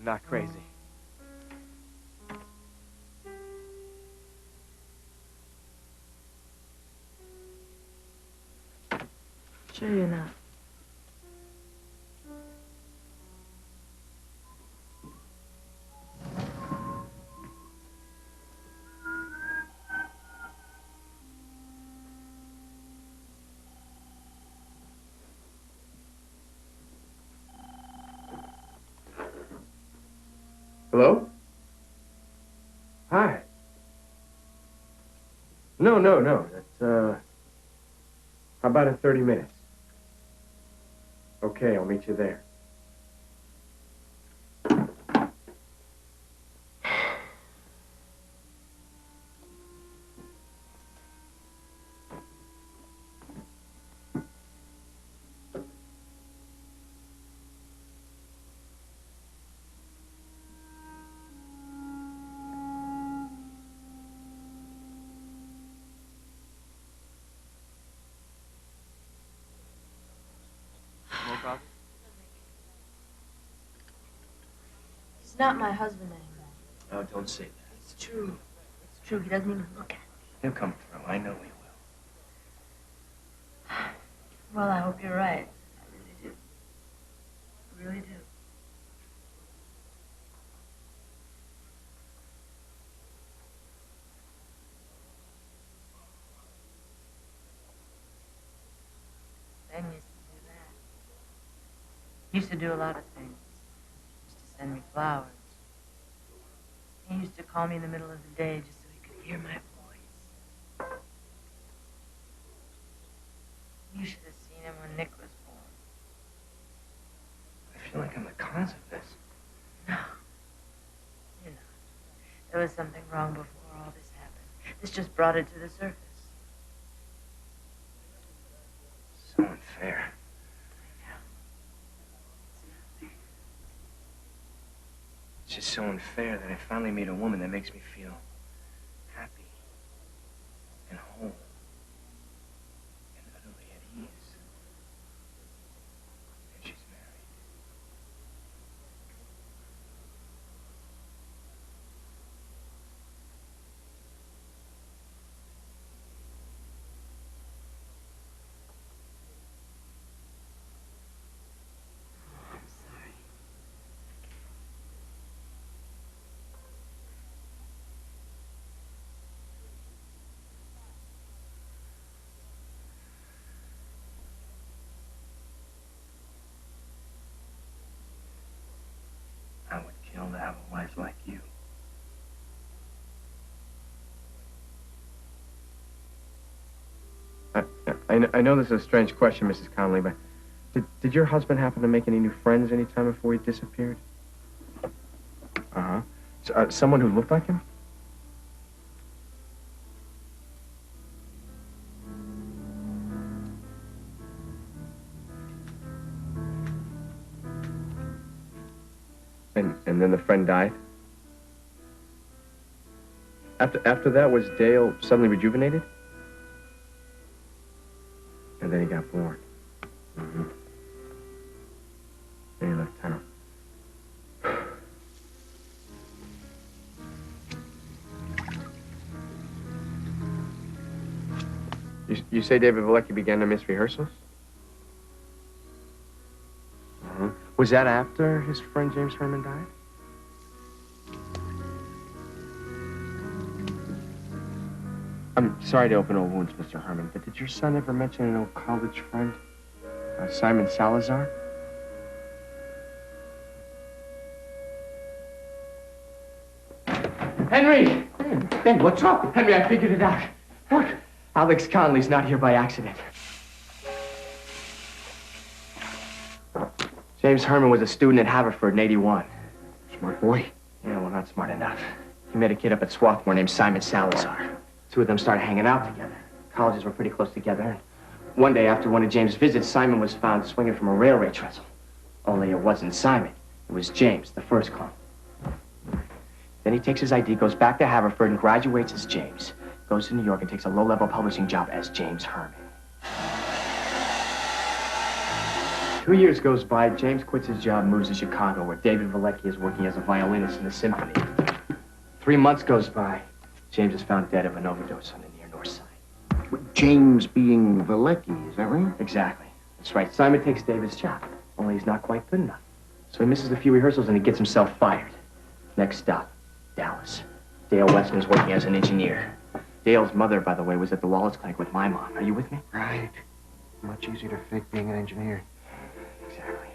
I'm not crazy. Sure you're not. Hello? Hi. No. That's, how about in 30 minutes? Okay, I'll meet you there. More coffee? He's not my husband anymore. Oh, don't say that. It's true. It's true. He doesn't even look at me. He'll come through. I know he will. Well, I hope you're right. I really do. I really do. Ben used to do that. He used to do a lot of things. He used to send me flowers. He used to call me in the middle of the day just so he could hear my voice. You should have seen him when Nick was born. I feel like I'm the cause of this. No. You're not. There was something wrong before all this happened. This just brought it to the surface. So unfair. It's just so unfair that I finally meet a woman that makes me feel happy and whole and utterly at ease. And she's married. I'm sorry. I would kill to have a wife like you. I know this is a strange question, Mrs. Connolly, but did your husband happen to make any new friends any time before he disappeared? Uh-huh. So, someone who looked like him? And then the friend died? After that, was Dale suddenly rejuvenated? And then he got born. Mm-hmm. Then he left town. You say David Valicky began to miss rehearsals? Uh-huh. Was that after his friend James Herman died? I'm sorry to open old wounds, Mr. Herman, but did your son ever mention an old college friend, Simon Salazar? Henry! Ben, what's up? Henry, I figured it out. What? Alex Conley's not here by accident. James Herman was a student at Haverford in '81. Smart boy. Yeah, well, not smart enough. He met a kid up at Swarthmore named Simon Salazar. Two of them started hanging out together. Colleges were pretty close together. And one day after one of James' visits, Simon was found swinging from a railway trestle. Only it wasn't Simon. It was James, the first clone. Then he takes his ID, goes back to Haverford, and graduates as James. Goes to New York and takes a low-level publishing job as James Herman. 2 years goes by, James quits his job, moves to Chicago, where David Velicky is working as a violinist in the symphony. 3 months goes by. James is found dead of an overdose on the near north side. James being Velicky, is that right? Exactly. That's right. Simon takes David's job, only he's not quite good enough. So he misses a few rehearsals and he gets himself fired. Next stop, Dallas. Dale Westman is working as an engineer. Dale's mother, by the way, was at the Wallace Clinic with my mom. Are you with me? Right. Much easier to fake being an engineer. Exactly.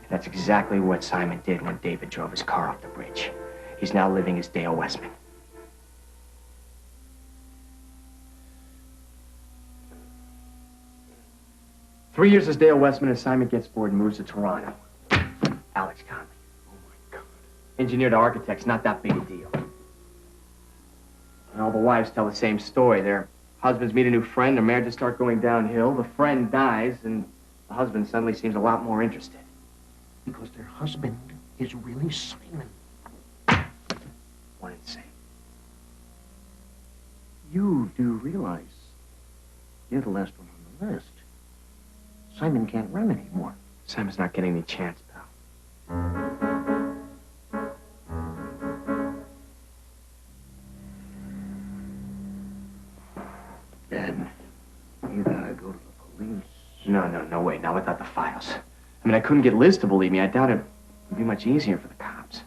That's exactly what Simon did when David drove his car off the bridge. He's now living as Dale Westman. Three years as Dale Westman, and Simon gets bored and moves to Toronto. Alex Conley. Oh, my God. Engineer to architects, not that big a deal. And all the wives tell the same story. Their husbands meet a new friend, their marriages start going downhill, the friend dies, and the husband suddenly seems a lot more interested. Because their husband is really Simon. One insane. You do realize you're the last one on the list. Simon can't run anymore. Simon's not getting any chance, pal. Ben, you gotta go to the police. No, wait, not without the files. I mean, I couldn't get Liz to believe me. I doubt it would be much easier for the cops.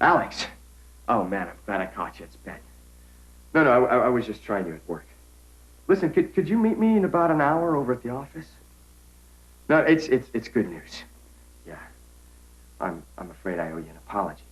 Alex. Oh, man, I'm glad I caught you. It's Ben. No, I was just trying you at work. Listen, could you meet me in about an hour over at the office? No, it's good news. Yeah. I'm afraid I owe you an apology.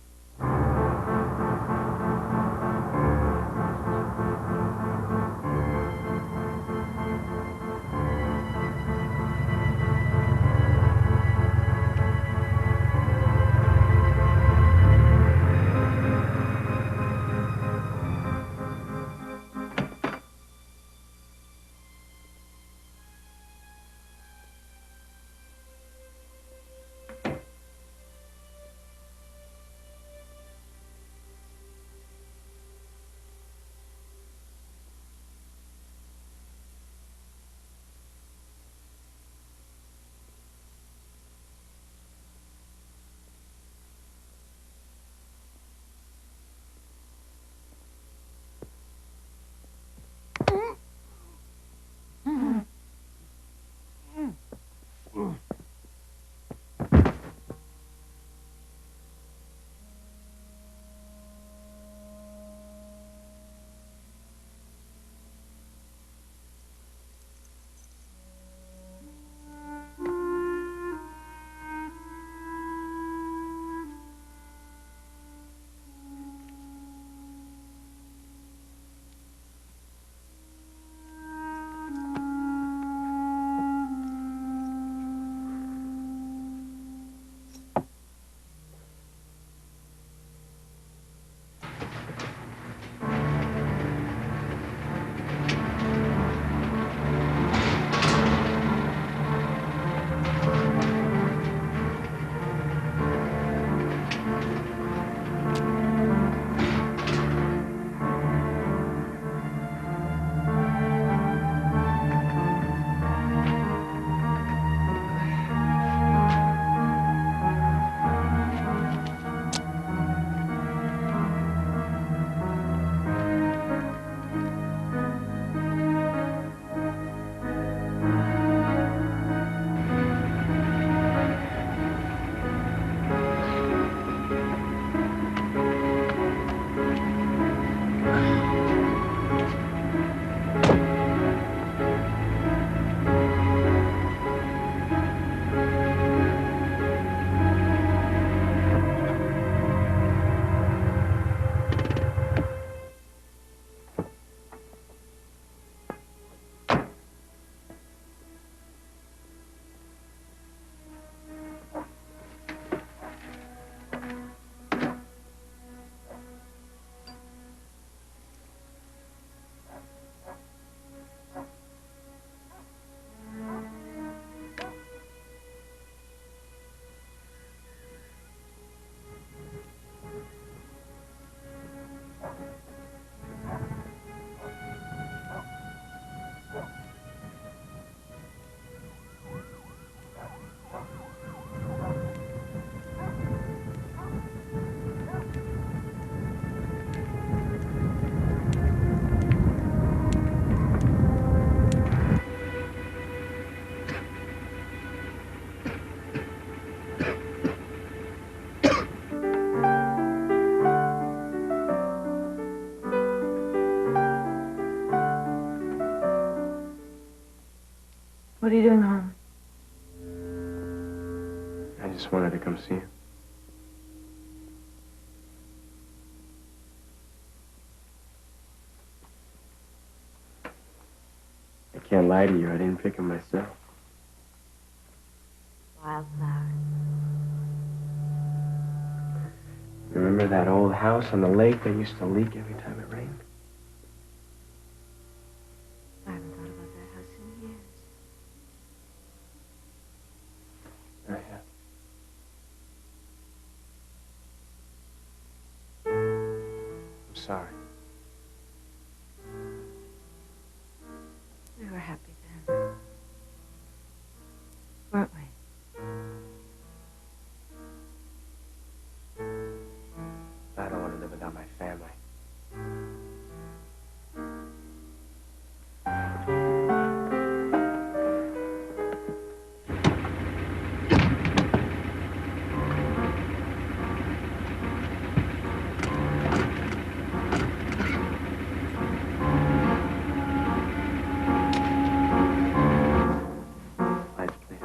What are you doing home? I just wanted to come see you. I can't lie to you, I didn't pick him myself. Wildflower. Remember that old house on the lake that used to leak every time it rained? I haven't thought about that house in years. I have. I'm sorry. We were happy then. Weren't we? I don't want to live without my family. Lights, please.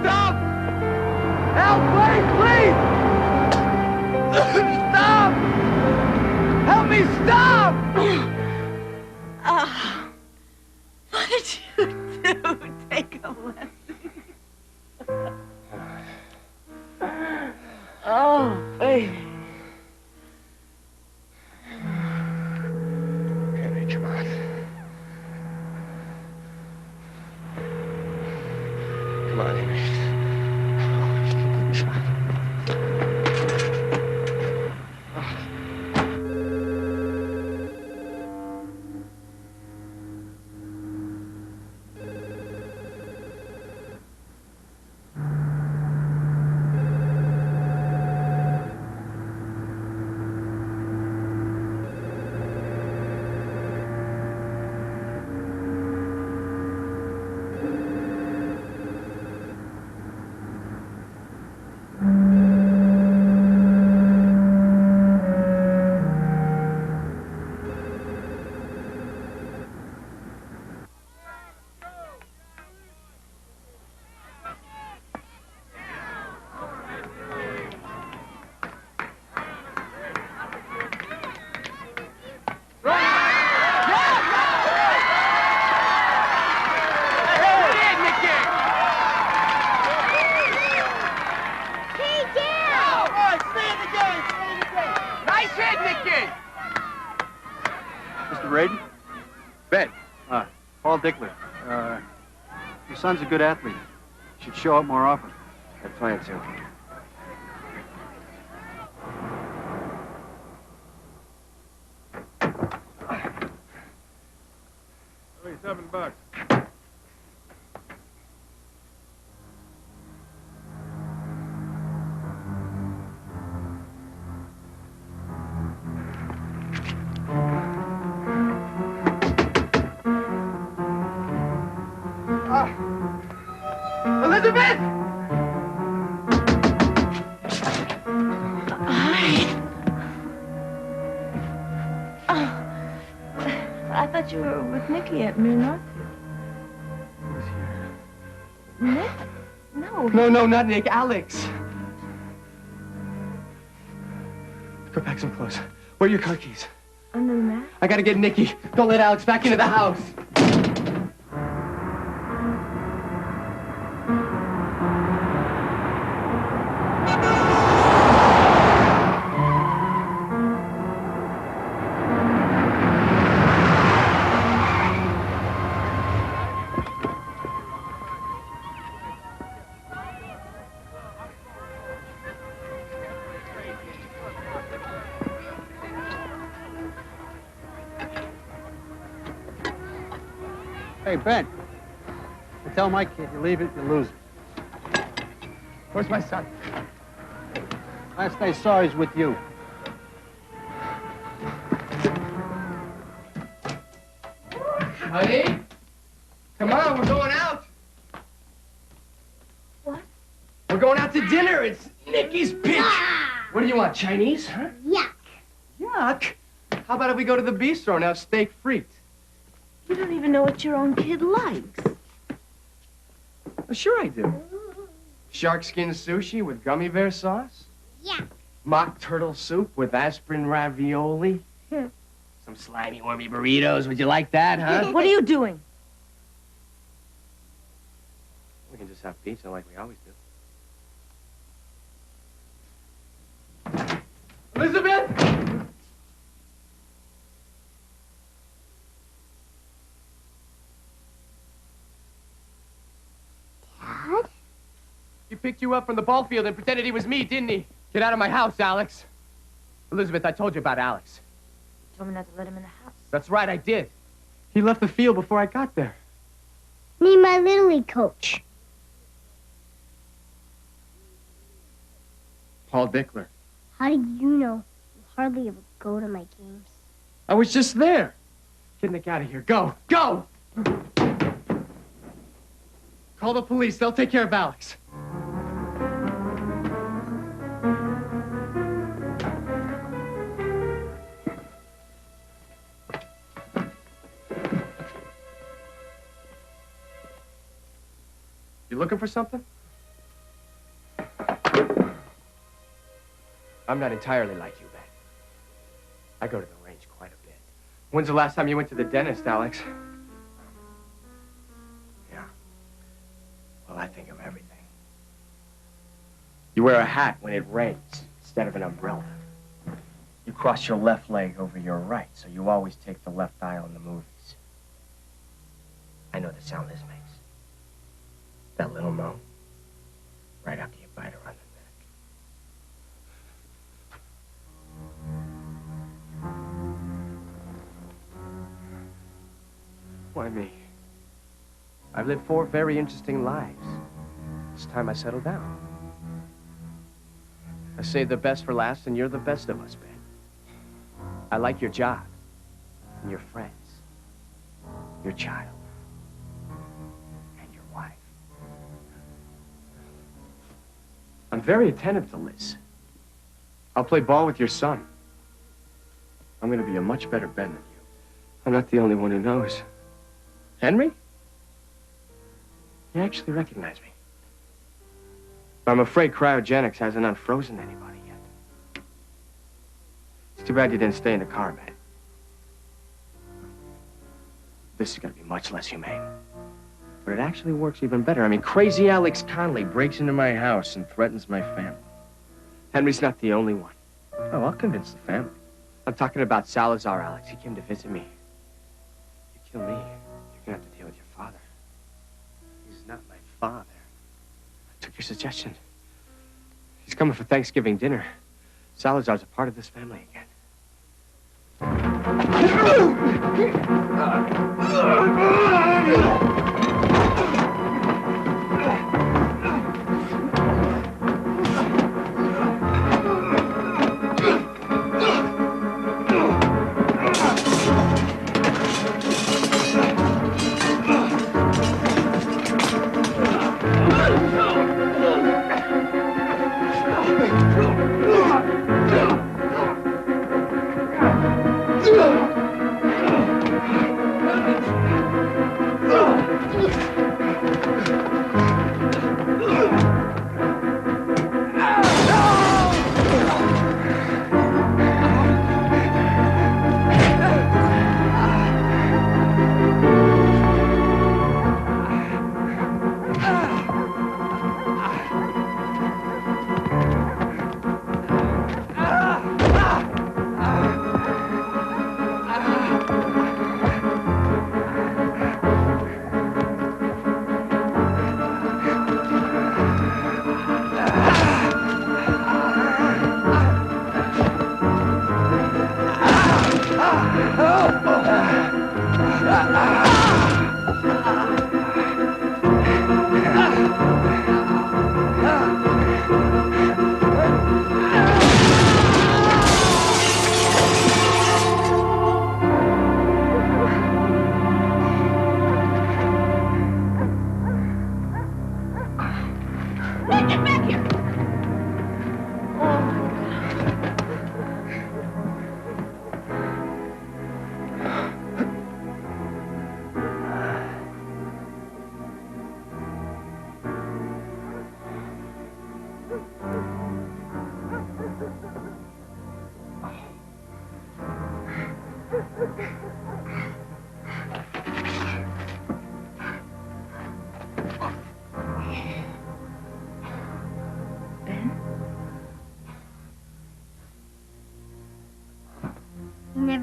Stop! Help, please! Stop! Help me, stop! What did you do? Take a lesson. Oh, baby. Can't reach him out. Come on, Henry. Mr. Braden? Ben. Paul Dickler. Your son's a good athlete. Should show up more often. I plan to. Elizabeth! I thought you were with Nicky at New Northfield. Who's here? Nick? No. No, not Nick. Alex. Go pack some clothes. Where are your car keys? Under the mat? I gotta get Nicky. Don't let Alex back into the house. Hey, Ben. I tell my kid, you leave it, you lose it. Where's my son? Last I saw, he's with you. Honey? Come on, we're going out. What? We're going out to dinner. It's Nicky's pitch. What do you want, Chinese, huh? Yuck. Yuck. How about if we go to the bistro and have steak frites? You don't even know what your own kid likes. Well, sure I do. Shark skin sushi with gummy bear sauce. Yuck. Mock turtle soup with aspirin ravioli. Some slimy, wormy burritos. Would you like that, huh? What are you doing? We can just have pizza like we always do. Elizabeth! Dad? He picked you up from the ball field and pretended he was me, didn't he? Get out of my house, Alex. Elizabeth, I told you about Alex. You told me not to let him in the house. That's right, I did. He left the field before I got there. Me, my Little League coach. Paul Dickler. How did you know? You hardly ever go to my games. I was just there. Get Nick out of here. Go. Go! Call the police. They'll take care of Alex. You looking for something? I'm not entirely like you, Ben. I go to the range quite a bit. When's the last time you went to the dentist, Alex? Yeah. Well, I think of everything. You wear a hat when it rains instead of an umbrella. You cross your left leg over your right, so you always take the left aisle in the movies. I know the sound this makes. That little moan, right after you bite her on the neck. Why me? I've lived 4 very interesting lives. It's time I settle down. I saved the best for last, and you're the best of us, Ben. I like your job, and your friends, your child, and your wife. I'm very attentive to Liz. I'll play ball with your son. I'm gonna be a much better Ben than you. I'm not the only one who knows. Henry? You actually recognize me. But I'm afraid cryogenics hasn't unfrozen anybody yet. It's too bad you didn't stay in the car, man. This is gonna be much less humane. But it actually works even better. I mean, crazy Alex Conley breaks into my house and threatens my family. Henry's not the only one. Oh, I'll convince the family. I'm talking about Salazar, Alex. He came to visit me. You kill me, you're gonna have to deal with your father. He's not my father. I took your suggestion. He's coming for Thanksgiving dinner. Salazar's a part of this family again.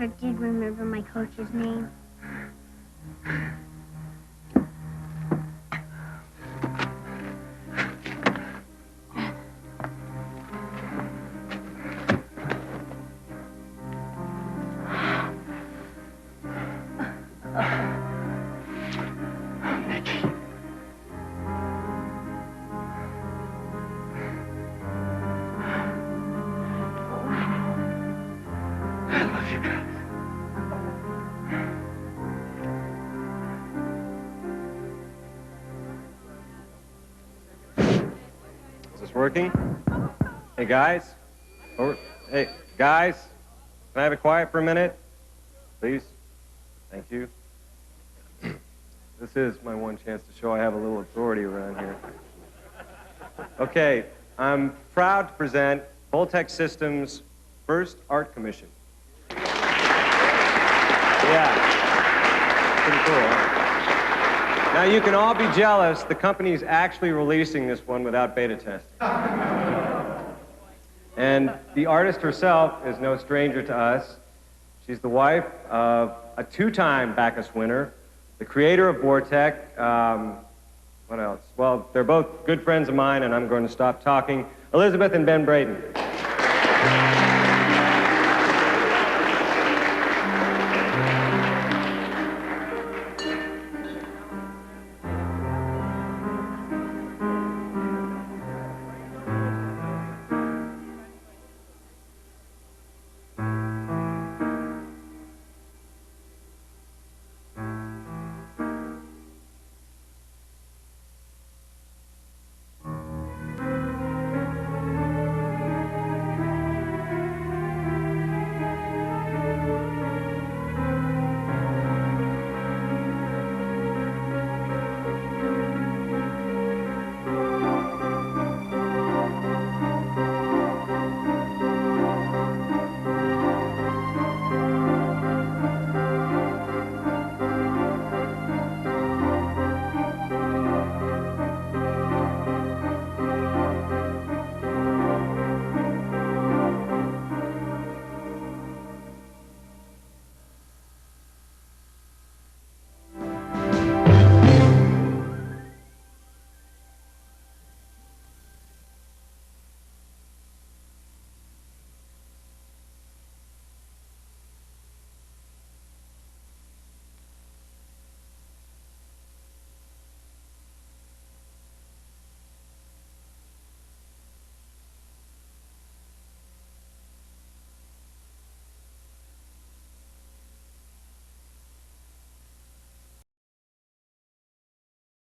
never did remember my coach's name. Working? Hey, guys? Hey, guys? Can I have it quiet for a minute? Please? Thank you. This is my one chance to show I have a little authority around here. Okay, I'm proud to present Voltec Systems' first art commission. Yeah. Pretty cool, huh? Now, you can all be jealous. The company's actually releasing this one without beta testing. And the artist herself is no stranger to us. She's the wife of a two-time Bacchus winner, the creator of Vortec. What else? Well, they're both good friends of mine, and I'm going to stop talking. Elizabeth and Ben Braden.